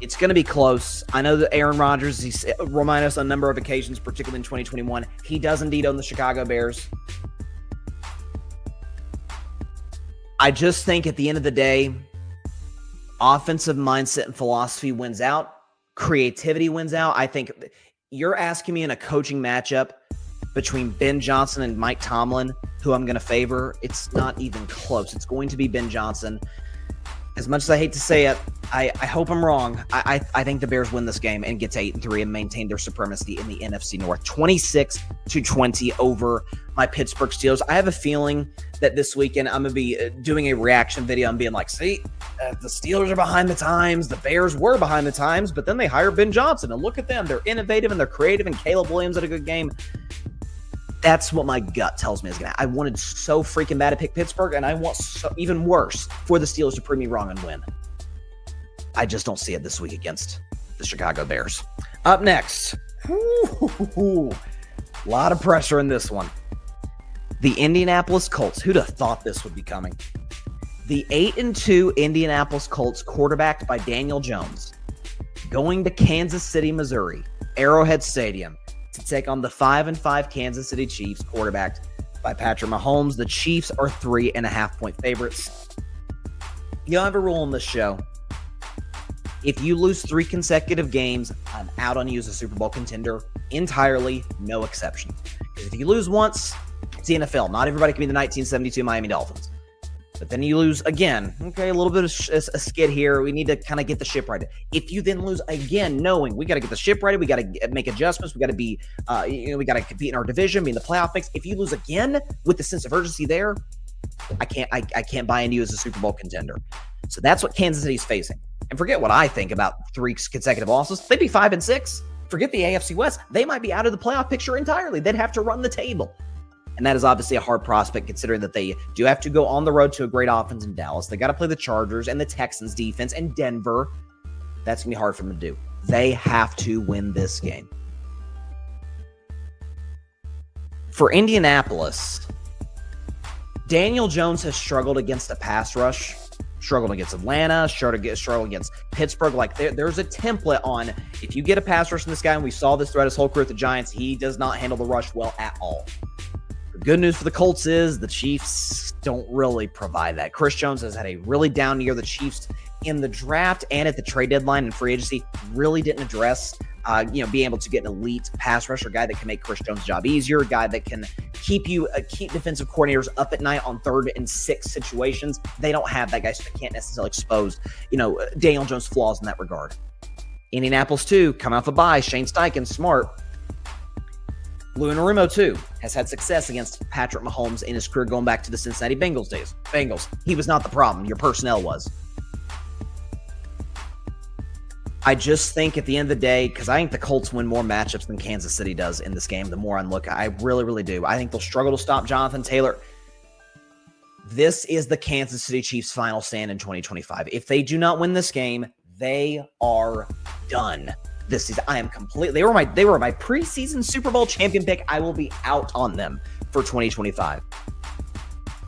it's going to be close. I know that Aaron Rodgers, he's reminded us on a number of occasions, particularly in 2021, he does indeed own the Chicago Bears. I just think at the end of the day, offensive mindset and philosophy wins out. Creativity wins out. I think you're asking me in a coaching matchup between Ben Johnson and Mike Tomlin, who I'm going to favor. It's not even close. It's going to be Ben Johnson. As much as I hate to say it, I hope I'm wrong. I think the Bears win this game and get to 8-3 and maintain their supremacy in the NFC North. 26-20 over my Pittsburgh Steelers. I have a feeling that this weekend I'm going to be doing a reaction video and being like, see, the Steelers are behind the times. The Bears were behind the times, but then they hired Ben Johnson. And look at them. They're innovative and they're creative, and Caleb Williams had a good game. That's what my gut tells me is going to happen. I wanted so freaking bad to pick Pittsburgh, and I want even worse for the Steelers to prove me wrong and win. I just don't see it this week against the Chicago Bears. Up next, a lot of pressure in this one. The Indianapolis Colts. Who'd have thought this would be coming? The 8-2 Indianapolis Colts, quarterbacked by Daniel Jones, going to Kansas City, Missouri, Arrowhead Stadium, to take on the 5-5 Kansas City Chiefs, quarterbacked by Patrick Mahomes. The Chiefs are 3.5-point favorites. You'll have a rule on this show. If you lose 3 consecutive games, I'm out on you as a Super Bowl contender entirely, no exception. Because if you lose once, it's the NFL. Not everybody can be the 1972 Miami Dolphins. But then you lose again. Okay, a little bit of a skid here. We need to kind of get the ship right. If you then lose again, knowing we got to get the ship right, we got to make adjustments, we got to be, we got to compete in our division, be in the playoff mix. If you lose again with the sense of urgency there, I can't buy into you as a Super Bowl contender. So that's what Kansas City's facing. And forget what I think about 3 consecutive losses. They'd be 5-6. Forget the AFC West. They might be out of the playoff picture entirely. They'd have to run the table. And that is obviously a hard prospect considering that they do have to go on the road to a great offense in Dallas. They got to play the Chargers and the Texans defense and Denver. That's going to be hard for them to do. They have to win this game. For Indianapolis, Daniel Jones has struggled against a pass rush, struggled against Atlanta, struggled against Pittsburgh. Like there's a template on if you get a pass rush from this guy, and we saw this throughout his whole career with the Giants, he does not handle the rush well at all. The good news for the Colts is the Chiefs don't really provide that. Chris Jones has had a really down year. The Chiefs in the draft and at the trade deadline and free agency really didn't address, being able to get an elite pass rusher, guy that can make Chris Jones' job easier, a guy that can keep defensive coordinators up at night on 3rd and 6 situations. They don't have that guy, so they can't necessarily expose, Daniel Jones' flaws in that regard. Indianapolis, too, come off a bye. Shane Steichen, smart. Lou Anarumo, too, has had success against Patrick Mahomes in his career going back to the Cincinnati Bengals days. He was not the problem. Your personnel was. I just think at the end of the day, because I think the Colts win more matchups than Kansas City does in this game, the more I look, I really, really do. I think they'll struggle to stop Jonathan Taylor. This is the Kansas City Chiefs' final stand in 2025. If they do not win this game, they are done. This season, I am completely. They were my preseason Super Bowl champion pick. I will be out on them for 2025.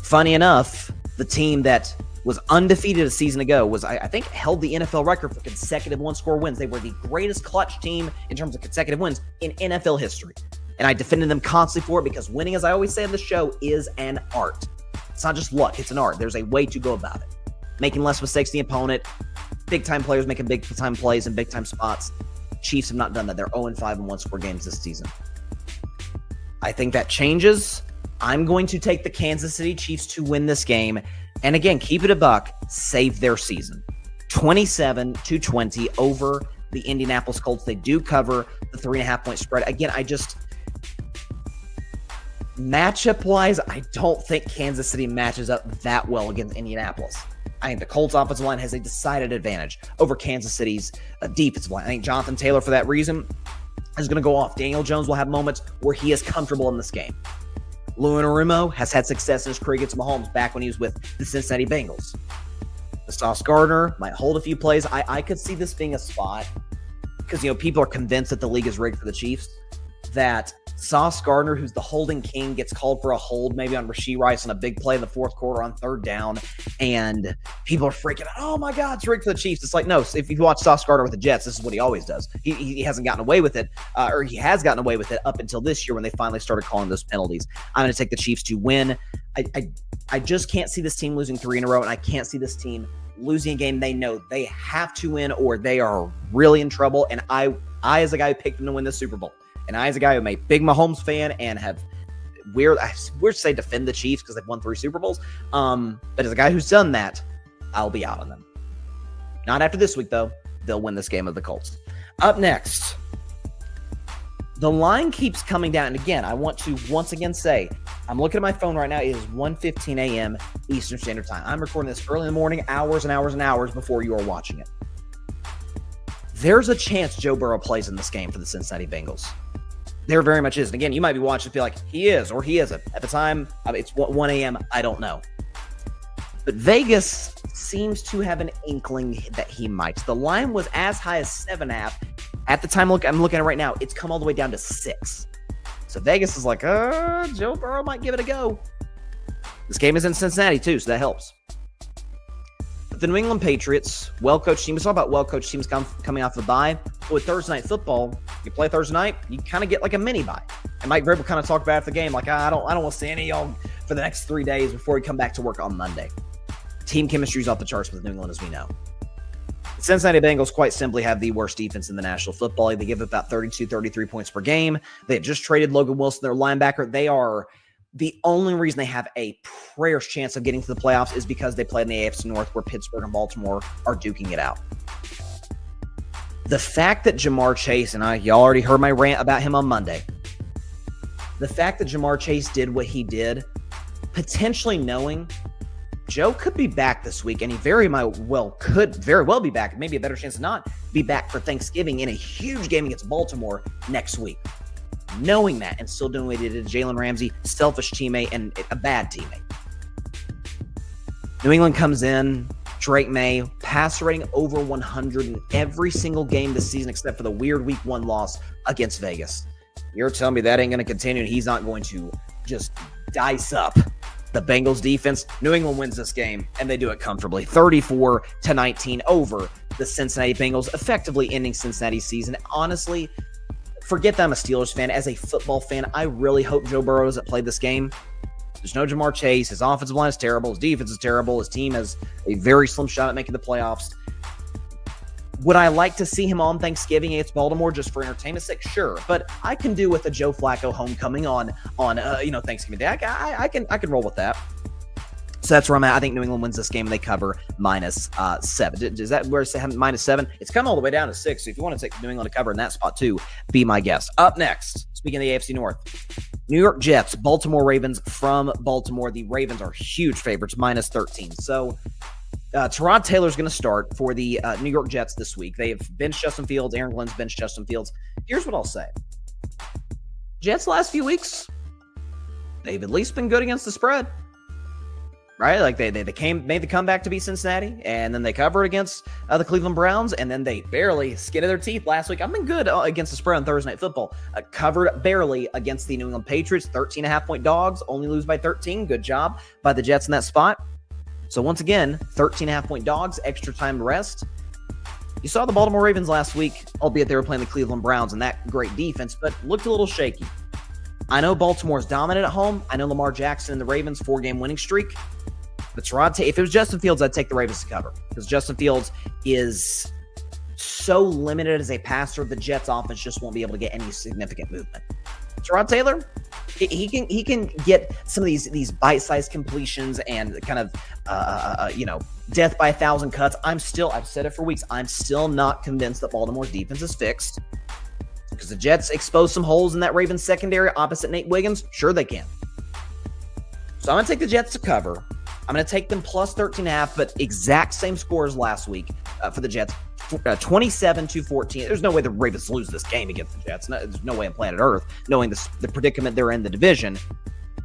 Funny enough, the team that was undefeated a season ago was, I think, held the NFL record for consecutive 1-score wins. They were the greatest clutch team in terms of consecutive wins in NFL history. And I defended them constantly for it because winning, as I always say on the show, is an art. It's not just luck, it's an art. There's a way to go about it. Making less mistakes than the opponent, big-time players making big-time plays in big-time spots. Chiefs have not done that. They're 0-5 in 1-score games this season. I think that changes. I'm going to take the Kansas City Chiefs to win this game. And again, keep it a buck, save their season. 27-20 over the Indianapolis Colts. They do cover the 3.5-point spread. Again, matchup-wise, I don't think Kansas City matches up that well against Indianapolis. I think the Colts offensive line has a decided advantage over Kansas City's defensive line. I think Jonathan Taylor, for that reason, is going to go off. Daniel Jones will have moments where he is comfortable in this game. Lou Anarumo has had success in his career against Mahomes back when he was with the Cincinnati Bengals. Sauce Gardner might hold a few plays. I could see this being a spot because, people are convinced that the league is rigged for the Chiefs, that Sauce Gardner, who's the holding king, gets called for a hold maybe on Rashee Rice on a big play in the 4th quarter on 3rd down, and people are freaking out, oh my God, it's rigged for the Chiefs. It's like, no, if you watch Sauce Gardner with the Jets, this is what he always does. He hasn't gotten away with it, or he has gotten away with it up until this year when they finally started calling those penalties. I'm going to take the Chiefs to win. I just can't see this team losing 3 in a row, and I can't see this team losing a game they know they have to win or they are really in trouble, and I as a guy who picked them to win the Super Bowl, and I, as a guy who am a big Mahomes fan and have weird to say defend the Chiefs because they've won 3 Super Bowls. But as a guy who's done that, I'll be out on them. Not after this week, though. They'll win this game of the Colts. Up next, the line keeps coming down. And again, I want to once again say, I'm looking at my phone right now. It is 1:15 a.m. Eastern Standard Time. I'm recording this early in the morning, hours and hours and hours before you are watching it. There's a chance Joe Burrow plays in this game for the Cincinnati Bengals. There very much is. And again, you might be watching and feel like he is or he isn't. At the time, it's 1 a.m. I don't know. But Vegas seems to have an inkling that he might. The line was as high as 7.5. At the time I'm looking at it right now, it's come all the way down to 6. So Vegas is like, Joe Burrow might give it a go. This game is in Cincinnati too, so that helps. But the New England Patriots, well-coached team. We talk about well-coached teams coming off the bye. But with Thursday Night Football, you play Thursday night, you kind of get like a mini bye. And Mike Vrabel kind of talked about it after the game, like, I don't want to see any of y'all for the next 3 days before we come back to work on Monday. Team chemistry is off the charts with New England, as we know. The Cincinnati Bengals quite simply have the worst defense in the National Football League. They give about 32, 33 points per game. They had just traded Logan Wilson, their linebacker. They are the only reason they have a prayer's chance of getting to the playoffs is because they played in the AFC North where Pittsburgh and Baltimore are duking it out. The fact that Jamar Chase, and y'all already heard my rant about him on Monday. The fact that Jamar Chase did what he did, potentially knowing Joe could be back this week, and he could very well be back. Maybe a better chance to not be back for Thanksgiving in a huge game against Baltimore next week. Knowing that and still doing what he did to Jalen Ramsey, selfish teammate and a bad teammate. New England comes in, Drake May, passer rating over 100 in every single game this season except for the weird week 1 loss against Vegas. You're telling me that ain't going to continue and he's not going to just dice up the Bengals defense? New England wins this game, and they do it comfortably. 34-19 over the Cincinnati Bengals, effectively ending Cincinnati's season. Honestly, forget that I'm a Steelers fan. As a football fan, I really hope Joe Burrow doesn't play this game. There's no Jamar Chase. His offensive line is terrible. His defense is terrible. His team has a very slim shot at making the playoffs. Would I like to see him on Thanksgiving against Baltimore just for entertainment's sake? Sure, but I can do with a Joe Flacco homecoming on Thanksgiving Day. I can roll with that. So that's where I'm at. I think New England wins this game and they cover -7. Is that where it's -7? It's come all the way down to 6. So if you want to take New England to cover in that spot too, be my guest. Up next, speaking of the AFC North, New York Jets, Baltimore Ravens from Baltimore. The Ravens are huge favorites, -13. So Tyrod Taylor's going to start for the New York Jets this week. They have benched Justin Fields. Aaron Glenn's benched Justin Fields. Here's what I'll say. Jets last few weeks, they've at least been good against the spread. Right? Like they made the comeback to beat Cincinnati, and then they covered against the Cleveland Browns, and then they barely skinned their teeth last week. I've been good against the spread on Thursday Night Football. Covered barely against the New England Patriots. 13.5-point dogs, only lose by 13. Good job by the Jets in that spot. So once again, 13.5-point dogs, extra time to rest. You saw the Baltimore Ravens last week, albeit they were playing the Cleveland Browns and that great defense, but looked a little shaky. I know Baltimore's dominant at home. I know Lamar Jackson and the Ravens 4-game winning streak. But if it was Justin Fields, I'd take the Ravens to cover because Justin Fields is so limited as a passer. The Jets offense just won't be able to get any significant movement. Tyrod Taylor, he can get some of these bite-sized completions and kind of death by 1,000 cuts. I've said it for weeks. I'm still not convinced that Baltimore's defense is fixed because the Jets expose some holes in that Ravens secondary opposite Nate Wiggins. Sure they can. So I'm going to take the Jets to cover. I'm going to take them plus 13.5, but exact same score as last week for the Jets. 27-14. There's no way the Ravens lose this game against the Jets. There's no way on planet Earth, knowing the predicament they're in the division.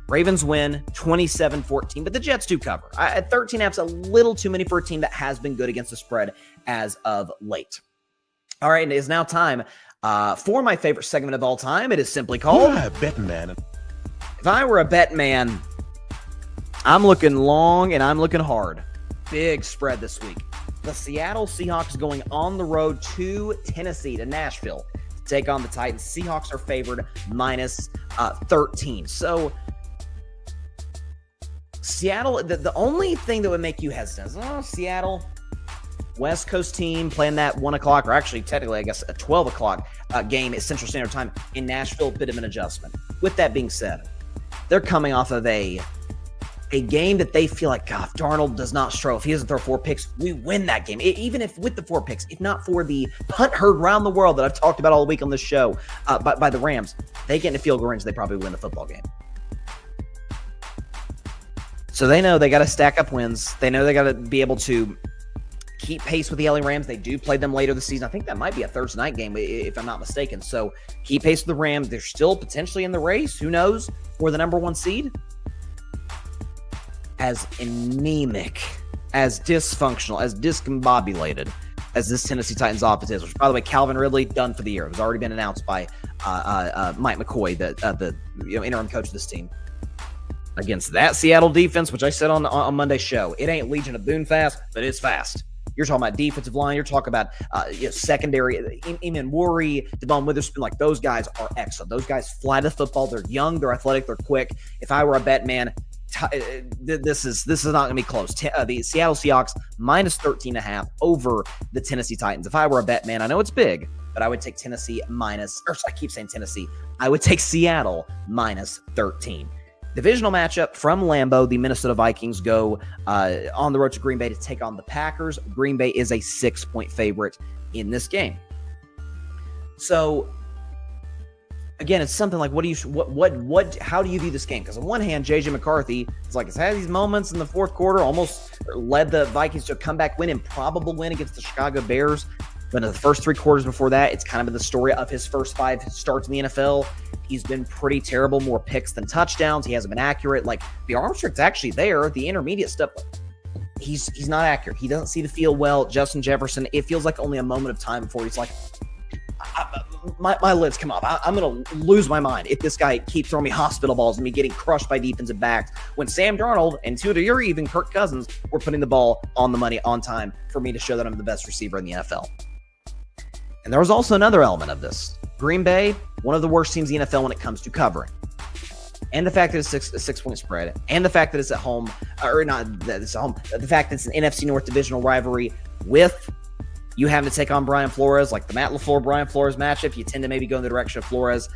Ravens win 27-14, but the Jets do cover. At 13.5 is a little too many for a team that has been good against the spread as of late. All right, it is now time for my favorite segment of all time. It is simply called Bettin Man. If I were a bet man, I'm looking long and I'm looking hard. Big spread this week. The Seattle Seahawks going on the road to Tennessee, to Nashville, to take on the Titans. Seahawks are favored -13. So Seattle, the only thing that would make you hesitant is, Seattle, West Coast team playing that 1 o'clock, or actually technically, I guess, a 12 o'clock game at Central Standard Time in Nashville, bit of an adjustment. With that being said, they're coming off of a game that they feel like, God, if Darnold does not throw, if he doesn't throw 4 picks, we win that game. Even if with the 4 picks, if not for the punt herd around the world that I've talked about all week on this show by the Rams, they get in a field goal range, they probably win the football game. So they know they got to stack up wins. They know they got to be able to keep pace with the LA Rams. They do play them later this season. I think that might be a Thursday night game, if I'm not mistaken. So keep pace with the Rams. They're still potentially in the race. Who knows? For the number 1 seed. As anemic, as dysfunctional, as discombobulated as this Tennessee Titans offense is, which, by the way, Calvin Ridley, done for the year. It was already been announced by Mike McCoy, the interim coach of this team. Against that Seattle defense, which I said on Monday's show, it ain't Legion of Boone fast, but it's fast. You're talking about defensive line. You're talking about secondary. Eamon Worry, Devon Witherspoon, like those guys are excellent. Those guys fly the football. They're young. They're athletic. They're quick. If I were a bet man, this is not going to be close. The Seattle Seahawks minus 13.5 over the Tennessee Titans. If I were a bet man, I know it's big, but I would take Tennessee I keep saying Tennessee. I would take Seattle minus 13. Divisional matchup from Lambeau. The Minnesota Vikings go on the road to Green Bay to take on the Packers. Green Bay is a 6-point favorite in this game. So, again, it's something like, how do you view this game? Because on one hand, JJ McCarthy has had these moments in the fourth quarter, almost led the Vikings to a comeback win and probable win against the Chicago Bears. But in the first 3 quarters before that, it's kind of been the story of his first 5 starts in the NFL. He's been pretty terrible, more picks than touchdowns. He hasn't been accurate. Like, the arm strength's actually there. The intermediate stuff, he's not accurate. He doesn't see the field well. Justin Jefferson, it feels like only a moment of time before he's like, my lids come up. I'm going to lose my mind if this guy keeps throwing me hospital balls and me getting crushed by defensive backs when Sam Darnold and to your even Kirk Cousins were putting the ball on the money on time for me to show that I'm the best receiver in the NFL. And there was also another element of this. Green Bay, one of the worst teams in the NFL when it comes to covering. And the fact that it's a 6-point spread, and the fact that it's at home, or not that it's at home, the fact that it's an NFC North divisional rivalry with you having to take on Brian Flores, like the Matt LaFleur, Brian Flores matchup, you tend to maybe go in the direction of Flores.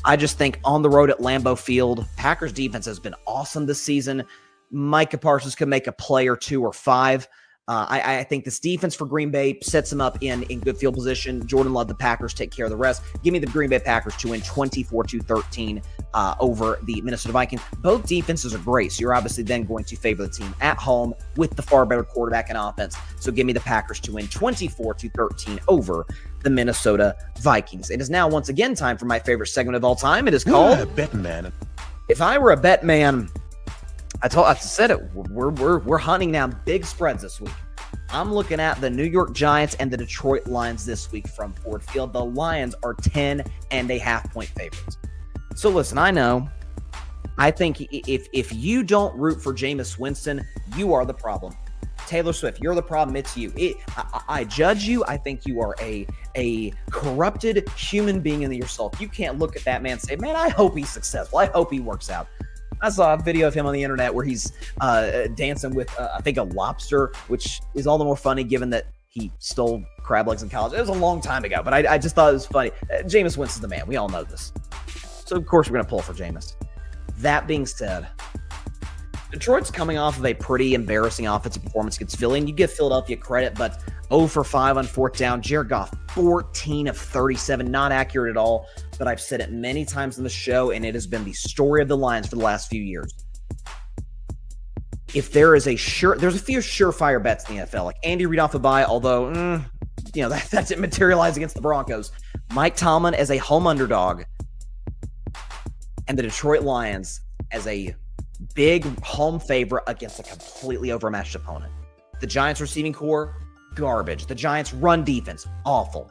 I just think on the road at Lambeau Field, Packers defense has been awesome this season. Micah Parsons could make a play or 2 or 5. I think this defense for Green Bay sets them up in good field position. Jordan Love, the Packers, take care of the rest. Give me the Green Bay Packers to win 24-13 over the Minnesota Vikings. Both defenses are great, so you're obviously then going to favor the team at home with the far better quarterback and offense. So give me the Packers to win 24-13 over the Minnesota Vikings. It is now once again time for my favorite segment of all time. It is called Bettin Man. If I were a bet man, I said it. We're hunting down big spreads this week. I'm looking at the New York Giants and the Detroit Lions this week from Ford Field. The Lions are 10.5-point favorites. So listen, I think if you don't root for Jameis Winston, you are the problem. Taylor Swift, you're the problem. It's you. I judge you. I think you are a corrupted human being in yourself. You can't look at that man and say, man, I hope he's successful. I hope he works out. I saw a video of him on the internet where he's dancing with, I think, a lobster, which is all the more funny given that he stole crab legs in college. It was a long time ago, but I just thought it was funny. Jameis Winston's the man. We all know this. So, of course, we're going to pull for Jameis. That being said, Detroit's coming off of a pretty embarrassing offensive performance against Philly, and you give Philadelphia credit, but 0 for 5 on 4th down. Jared Goff, 14 of 37, not accurate at all, but I've said it many times on the show, and it has been the story of the Lions for the last few years. If there's a few surefire bets in the NFL, like Andy Reid off a bye, although, that didn't materialize against the Broncos. Mike Tomlin as a home underdog, and the Detroit Lions as a big home favorite against a completely overmatched opponent. The Giants receiving core, garbage. The Giants run defense, awful.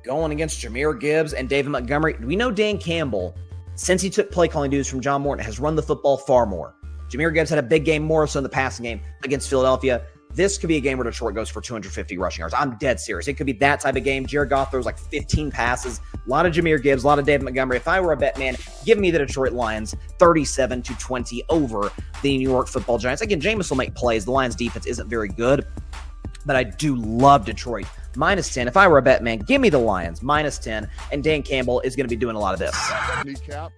Going against Jahmyr Gibbs and David Montgomery. We know Dan Campbell, since he took play calling duties from John Morton, has run the football far more. Jahmyr Gibbs had a big game, more so in the passing game against Philadelphia. This could be a game where Detroit goes for 250 rushing yards. I'm dead serious. It could be that type of game. Jared Goff throws like 15 passes. A lot of Jahmyr Gibbs, a lot of David Montgomery. If I were a bet man, give me the Detroit Lions 37-20 over the New York Football Giants. Again, Jameis will make plays. The Lions defense isn't very good, but I do love Detroit. -10. If I were a bet man, give me the Lions -10, and Dan Campbell is going to be doing a lot of this. Kneecap.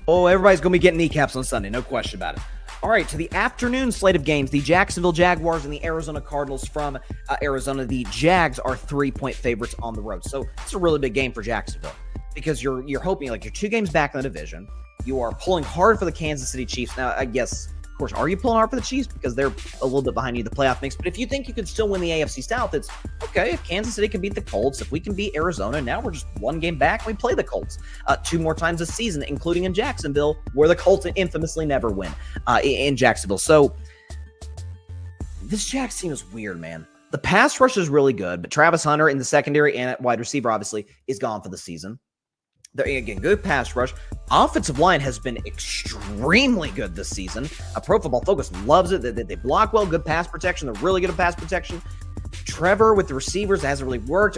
Oh, everybody's going to be getting kneecaps on Sunday. No question about it. All right, to the afternoon slate of games, the Jacksonville Jaguars and the Arizona Cardinals from Arizona. The Jags are 3-point favorites on the road. So it's a really big game for Jacksonville because you're hoping, like, you're 2 games back in the division. You are pulling hard for the Kansas City Chiefs. Now, I guess Of course, are you pulling hard for the Chiefs because they're a little bit behind you in the playoff mix? But if you think you could still win the AFC South, it's okay. If Kansas City can beat the Colts, if we can beat Arizona, now we're just one game back. We play the Colts 2 more times this season, including in Jacksonville, where the Colts infamously never win in Jacksonville. So this Jags team is weird, man. The pass rush is really good, but Travis Hunter in the secondary and at wide receiver, obviously, is gone for the season. They're, again, good pass rush. Offensive line has been extremely good this season. Pro Football Focus loves it. They block well, good pass protection. They're really good at pass protection. Trevor with the receivers hasn't really worked.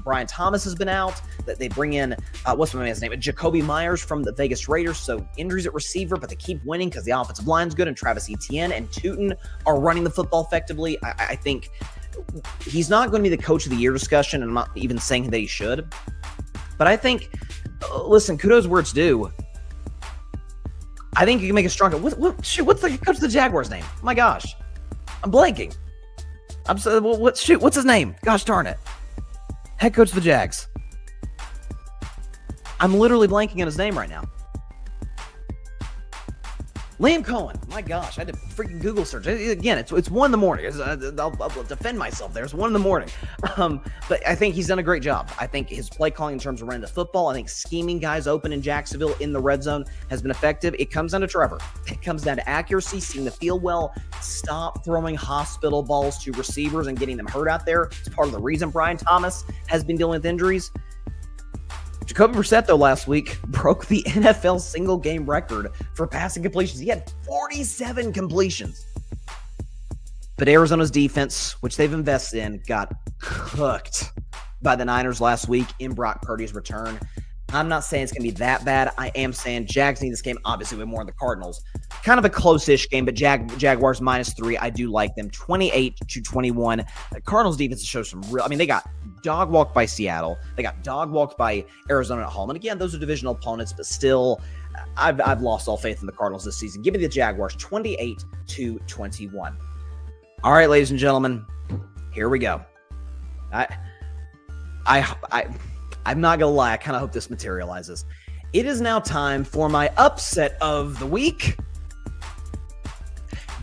Brian Thomas has been out. They bring in, what's my man's name? Jacoby Myers from the Vegas Raiders. So injuries at receiver, but they keep winning because the offensive line's good. And Travis Etienne and Tootin are running the football effectively. I think he's not going to be the coach of the year discussion, and I'm not even saying that he should. But I think, listen, kudos where it's due. I think you can make a stronger. What's the coach of the Jaguars' name? Oh my gosh, I'm blanking. What's his name? Gosh darn it. Head coach of the Jags. I'm literally blanking on his name right now. Liam Cohen. My gosh, I had to freaking Google search. Again, it's 1 in the morning. I'll defend myself there. It's 1 in the morning. But I think he's done a great job. I think his play calling in terms of running the football, I think scheming guys open in Jacksonville in the red zone has been effective. It comes down to Trevor. It comes down to accuracy, seeing the field well, stop throwing hospital balls to receivers and getting them hurt out there. It's part of the reason Brian Thomas has been dealing with injuries. Jacoby Brissett, though, last week broke the NFL single-game record for passing completions. He had 47 completions. But Arizona's defense, which they've invested in, got cooked by the Niners last week in Brock Purdy's return. I'm not saying it's going to be that bad. I am saying Jags need this game, obviously, with more than the Cardinals. Kind of a close-ish game, but Jaguars -3. I do like them. 28-21. The Cardinals defense shows some real... they got dog walked by Seattle. They got dog walked by Arizona at home. And again, those are divisional opponents, but still, I've lost all faith in the Cardinals this season. Give me the Jaguars, 28-21. All right, ladies and gentlemen, here we go. I'm not going to lie. I kind of hope this materializes. It is now time for my upset of the week.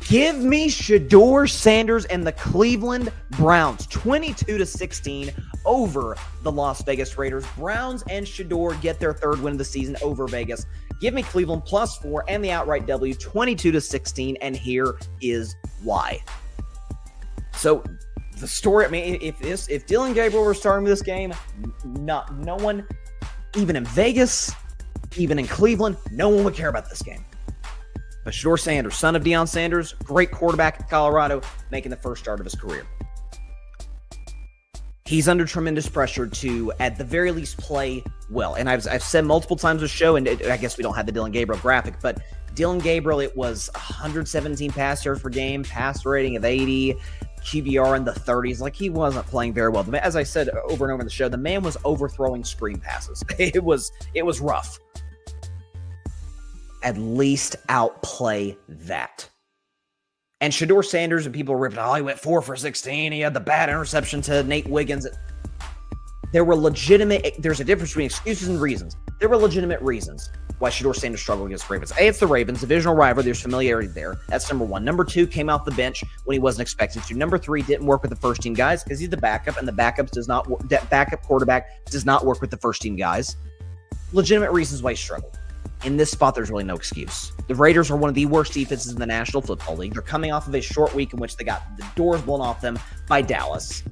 Give me Shedeur Sanders and the Cleveland Browns, 22-16 over the Las Vegas Raiders. Browns and Shedeur get their 3rd win of the season over Vegas. Give me Cleveland +4 and the outright W, 22-16, and here is why. So the story, if Dylan Gabriel were starting this game, no one, even in Vegas, even in Cleveland, no one would care about this game. But Shedeur Sanders, son of Deion Sanders, great quarterback at Colorado, making the first start of his career. He's under tremendous pressure to, at the very least, play well. And I've said multiple times on the show, and I guess we don't have the Dylan Gabriel graphic, but Dylan Gabriel, it was 117 pass yards per game, pass rating of 80, QBR in the 30s. Like, he wasn't playing very well. As I said over and over in the show, the man was overthrowing screen passes. It was rough. At least outplay that. And Shedeur Sanders, and people were ripping, he went 4 for 16. He had the bad interception to Nate Wiggins. There's a difference between excuses and reasons. There were legitimate reasons why Shedeur Sanders struggled against the Ravens. A, it's the Ravens, divisional rival. There's familiarity there. That's number 1. Number 2, came off the bench when he wasn't expected to. Number 3, didn't work with the first team guys because he's the backup, and the backup quarterback does not work with the first team guys. Legitimate reasons why he struggled. In this spot, there's really no excuse. The Raiders are one of the worst defenses in the National Football League. They're coming off of a short week in which they got the doors blown off them by Dallas.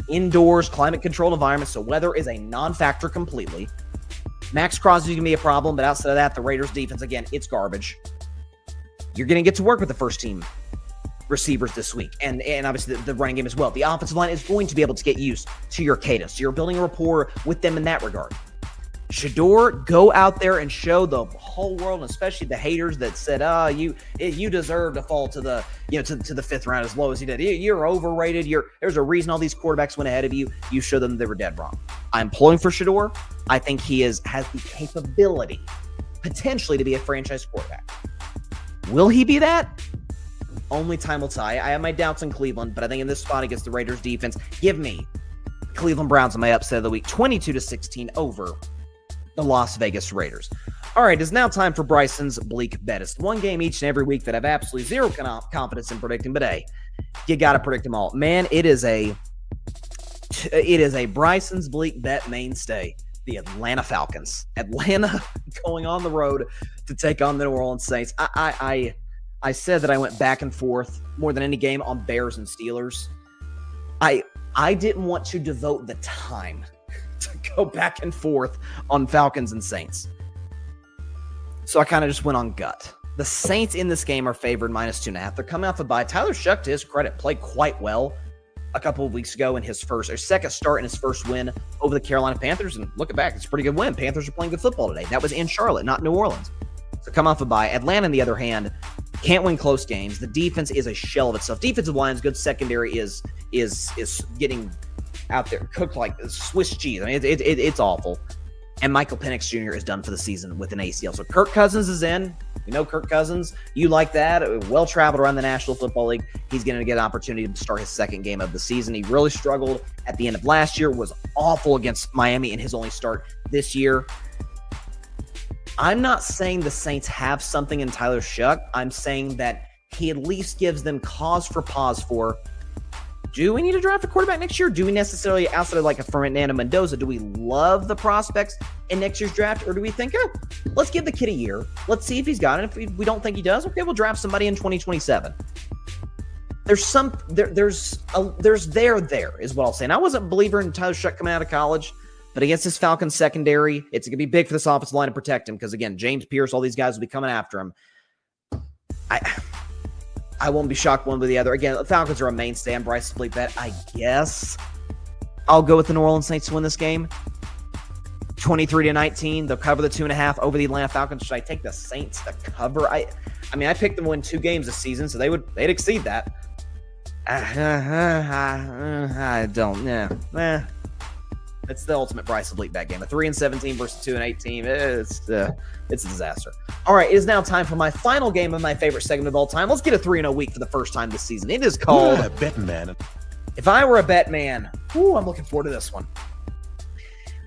Indoors, climate-controlled environment, so weather is a non-factor completely. Max Crosby can be a problem, but outside of that, the Raiders' defense, again, it's garbage. You're going to get to work with the first-team receivers this week, and obviously the running game as well. The offensive line is going to be able to get used to your cadence. So you're building a rapport with them in that regard. Shedeur, go out there and show the whole world, and especially the haters that said, you deserve to fall to the, to the 5th round as low as you did. You're overrated. There's a reason all these quarterbacks went ahead of you. You showed them they were dead wrong. I'm pulling for Shedeur. I think he has the capability, potentially, to be a franchise quarterback. Will he be that? Only time will tell. I have my doubts in Cleveland, but I think in this spot against the Raiders defense, give me Cleveland Browns on my upset of the week, 22-16 over the Las Vegas Raiders. All right, it's now time for Bryson's Bleak Bet. It's one game each and every week that I have absolutely zero confidence in predicting, but hey, you got to predict them all. Man, it is a Bryson's Bleak Bet mainstay. The Atlanta Falcons. Atlanta going on the road to take on the New Orleans Saints. I said that I went back and forth more than any game on Bears and Steelers. I didn't want to devote the time to go back and forth on Falcons and Saints. So I kind of just went on gut. The Saints in this game are favored -2.5. They're coming off a bye. Tyler Shuck, to his credit, played quite well a couple of weeks ago in his second start in his first win over the Carolina Panthers. And looking back, it's a pretty good win. Panthers are playing good football today. That was in Charlotte, not New Orleans. So come off a bye. Atlanta, on the other hand, can't win close games. The defense is a shell of itself. Defensive line's good. Secondary is getting out there cooked like Swiss cheese. I mean, it's awful. And Michael Penix Jr. is done for the season with an ACL. So Kirk Cousins is in. We know Kirk Cousins. You like that. Well-traveled around the National Football League. He's going to get an opportunity to start his second game of the season. He really struggled at the end of last year, was awful against Miami in his only start this year. I'm not saying the Saints have something in Tyler Shuck. I'm saying that he at least gives them cause for pause for, do we need to draft a quarterback next year? Do we necessarily, outside of like a Fernando Mendoza, do we love the prospects in next year's draft? Or do we think, let's give the kid a year. Let's see if he's got it. If we don't think he does, okay, we'll draft somebody in 2027. There's there is what I'll say. And I wasn't a believer in Tyler Shuck coming out of college, but against this Falcons secondary, it's going to be big for this offensive line to protect him because, again, James Pierce, all these guys will be coming after him. I won't be shocked one way or the other. Again, the Falcons are a mainstay on Bryce's Bleak Bet. I guess I'll go with the New Orleans Saints to win this game. 23-19. They'll cover the 2.5 over the Atlanta Falcons. Should I take the Saints to cover? I mean, I picked them to win 2 games this season, so they'd exceed that. I don't. Yeah. It's the ultimate Bryson Bleak Bet game. A 3-17 versus 2-18. It's a disaster. All right, it is now time for my final game of my favorite segment of all time. Let's get a 3-0 week for the first time this season. It is called Bettin Man. If I Were a Bet Man. Ooh, I'm looking forward to this one.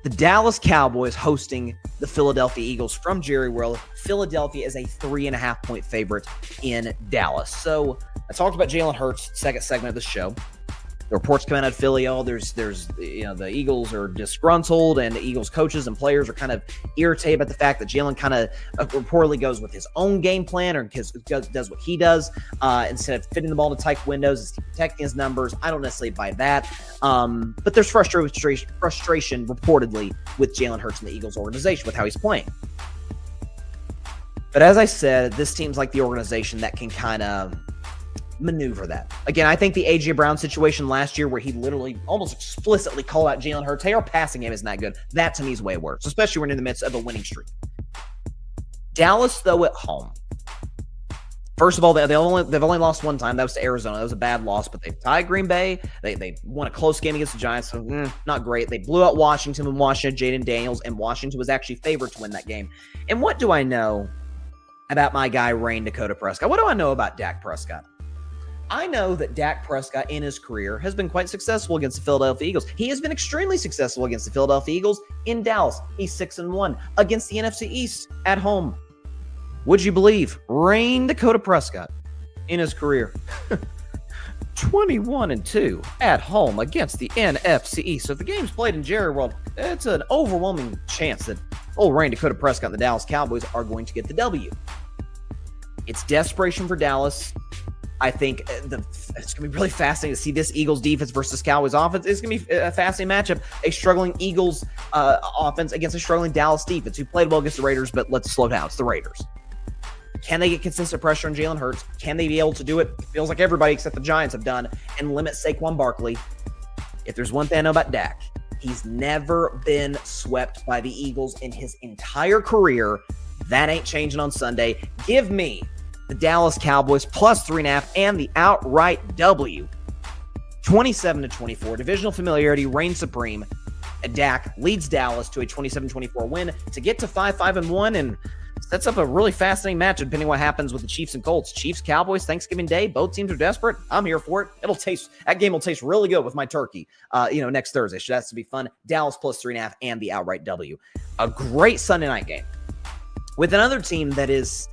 The Dallas Cowboys hosting the Philadelphia Eagles from Jerry World. Philadelphia is a 3.5-point favorite in Dallas. So I talked about Jalen Hurts, second segment of the show. The reports coming out of Philly, the Eagles are disgruntled, and the Eagles coaches and players are kind of irritated about the fact that Jalen kind of reportedly goes with his own game plan or does what he does instead of fitting the ball to tight windows, is protecting his numbers. I don't necessarily buy that, but there's frustration reportedly with Jalen Hurts and the Eagles organization with how he's playing. But as I said, this seems like the organization that can kind of maneuver that. Again, I think the A.J. Brown situation last year where he literally almost explicitly called out Jalen Hurts, hey, our passing game isn't that good. That to me is way worse, especially when we're in the midst of a winning streak. Dallas, though, at home. First of all, they've only lost one time. That was to Arizona. That was a bad loss, but they tied Green Bay. They won a close game against the Giants, so not great. They blew out Washington and Jaden Daniels, and Washington was actually favored to win that game. And what do I know about my guy, Rain Dakota Prescott? What do I know about Dak Prescott? I know that Dak Prescott in his career has been quite successful against the Philadelphia Eagles. He has been extremely successful against the Philadelphia Eagles in Dallas. He's 6-1 against the NFC East at home. Would you believe Rain Dakota Prescott in his career 21-2 at home against the NFC East. So if the game's played in Jerry World, it's an overwhelming chance that old Rain Dakota Prescott and the Dallas Cowboys are going to get the W. It's desperation for Dallas. I think it's going to be really fascinating to see this Eagles defense versus Cowboys offense. It's going to be a fascinating matchup. A struggling Eagles offense against a struggling Dallas defense who played well against the Raiders, but let's slow down. It's the Raiders. Can they get consistent pressure on Jalen Hurts? Can they be able to do it? It feels like everybody except the Giants have done, and limit Saquon Barkley. If there's one thing I know about Dak, he's never been swept by the Eagles in his entire career. That ain't changing on Sunday. Give me the Dallas Cowboys plus 3.5 and the outright W. 27-24. Divisional familiarity reigns supreme. Dak leads Dallas to a 27-24 win to get to 5-5-1 and Sets up a really fascinating match depending on what happens with the Chiefs and Colts. Chiefs, Cowboys, Thanksgiving Day. Both teams are desperate. I'm here for it. That game will taste really good with my turkey. Next Thursday. So that's to be fun. Dallas plus 3.5 and the outright W. A great Sunday night game with another team that is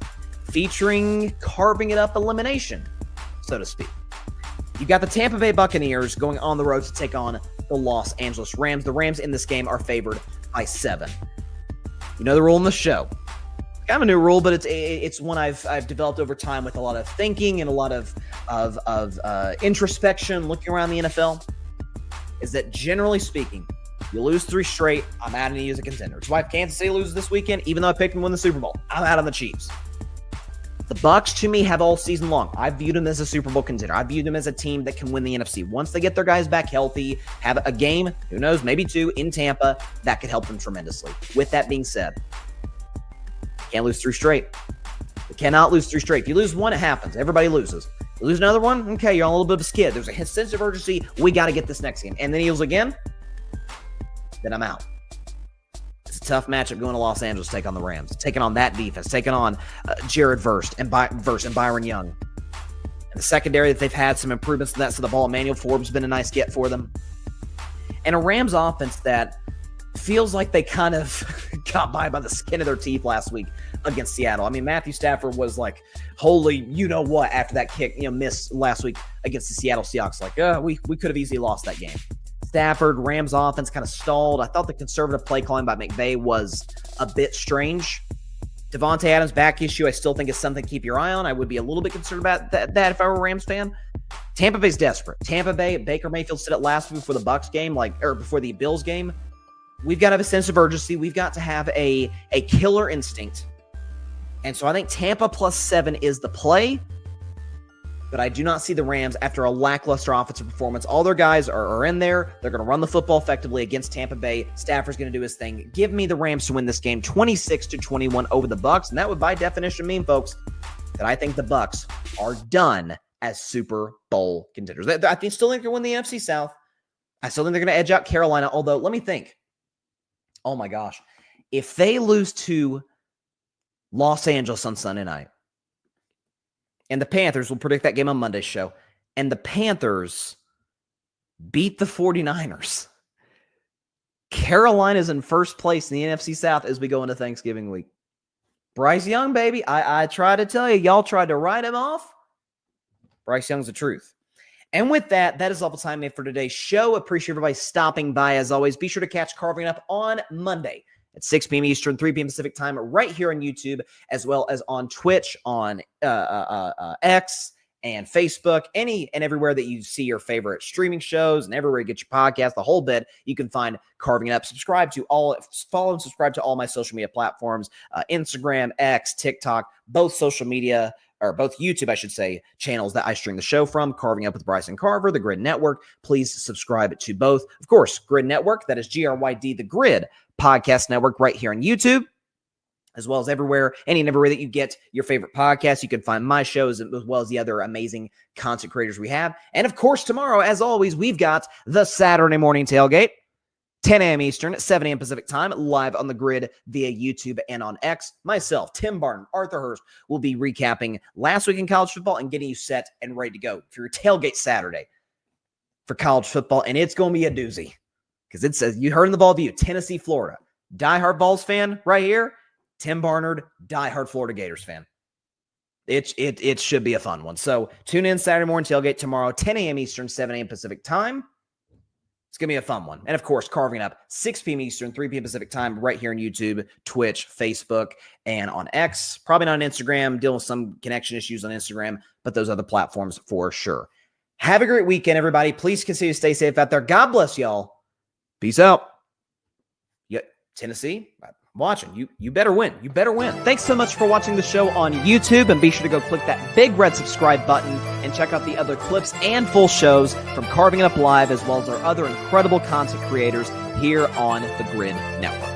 featuring carving it up elimination, so to speak. You got the Tampa Bay Buccaneers going on the road to take on the Los Angeles Rams. The Rams in this game are favored by 7. You know the rule in the show. Kind of a new rule, but it's one I've developed over time with a lot of thinking and a lot of introspection, looking around the NFL, is that generally speaking, you lose 3 straight, I'm adding you as a contender. It's why if Kansas City loses this weekend, even though I picked them to win the Super Bowl, I'm out on the Chiefs. The Bucs, to me, have all season long. I viewed them as a Super Bowl contender. I viewed them as a team that can win the NFC. Once they get their guys back healthy, have a game, who knows, maybe 2 in Tampa, that could help them tremendously. With that being said, can't lose 3 straight. You cannot lose 3 straight. If you lose 1, it happens. Everybody loses. You lose another one, okay, you're on a little bit of a skid. There's a sense of urgency. We got to get this next game. And then he loses again, then I'm out. It's a tough matchup going to Los Angeles to take on the Rams, taking on that defense, taking on Jared Verse and Byron Young. And the secondary that they've had some improvements in that, so the ball. Emmanuel Forbes has been a nice get for them. And a Rams offense that feels like they kind of got by the skin of their teeth last week against Seattle. I mean, Matthew Stafford was like, holy, you know what, after that kick, miss last week against the Seattle Seahawks. Like, we could have easily lost that game. Stafford, Rams offense kind of stalled. I thought the conservative play calling by McVay was a bit strange. Devontae Adams' back issue, I still think is something to keep your eye on. I would be a little bit concerned about that if I were a Rams fan. Tampa Bay's desperate. Tampa Bay, Baker Mayfield said it last week before the Bucs game, or before the Bills game. We've got to have a sense of urgency. We've got to have a killer instinct. And so I think Tampa plus 7 is the play. But I do not see the Rams after a lackluster offensive performance. All their guys are in there. They're going to run the football effectively against Tampa Bay. Stafford's going to do his thing. Give me the Rams to win this game 26-21 over the Bucs. And that would by definition mean, folks, that I think the Bucs are done as Super Bowl contenders. I still think they're going to win the NFC South. I still think they're going to edge out Carolina. Although, let me think. Oh my gosh. If they lose to Los Angeles on Sunday night, and the Panthers, we'll predict that game on Monday's show, and the Panthers beat the 49ers, Carolina's in first place in the NFC South as we go into Thanksgiving week. Bryce Young, baby. I try to tell you, y'all tried to write him off. Bryce Young's the truth. And with that, that is all the time we have for today's show. Appreciate everybody stopping by. As always, be sure to catch Carving Up on Monday at 6 p.m. Eastern, 3 p.m. Pacific time, right here on YouTube, as well as on Twitch, on X, and Facebook, any and everywhere that you see your favorite streaming shows and everywhere you get your podcast, the whole bit, you can find Carving It Up. Follow and subscribe to all my social media platforms, Instagram, X, TikTok, both social media, or both YouTube, I should say, channels that I stream the show from, Carving Up with Bryson Carver, the Grid Network. Please subscribe to both. Of course, Grid Network, that is GRYD, the Grid Podcast Network, right here on YouTube, as well as everywhere, any and everywhere that you get your favorite podcasts. You can find my shows as well as the other amazing content creators we have. And of course, tomorrow, as always, we've got the Saturday morning tailgate, 10 a.m. Eastern, 7 a.m. Pacific time, live on the Grid via YouTube and on X. Myself, Tim Barton, Arthur Hurst will be recapping last week in college football and getting you set and ready to go for your tailgate Saturday for college football. And it's going to be a doozy because it says, you heard in the ball view, Tennessee, Florida. Diehard Vols fan right here. Tim Barnard, diehard Florida Gators fan. It should be a fun one. So tune in Saturday morning tailgate tomorrow, 10 a.m. Eastern, 7 a.m. Pacific time. It's going to be a fun one. And of course, Carving Up, 6 p.m. Eastern, 3 p.m. Pacific time, right here on YouTube, Twitch, Facebook, and on X. Probably not on Instagram, dealing with some connection issues on Instagram, but those other platforms for sure. Have a great weekend, everybody. Please continue to stay safe out there. God bless y'all. Peace out. Yeah, Tennessee, I'm watching. You better win. You better win. Thanks so much for watching the show on YouTube, and be sure to go click that big red subscribe button and check out the other clips and full shows from Carving It Up Live, as well as our other incredible content creators here on the Grid Network.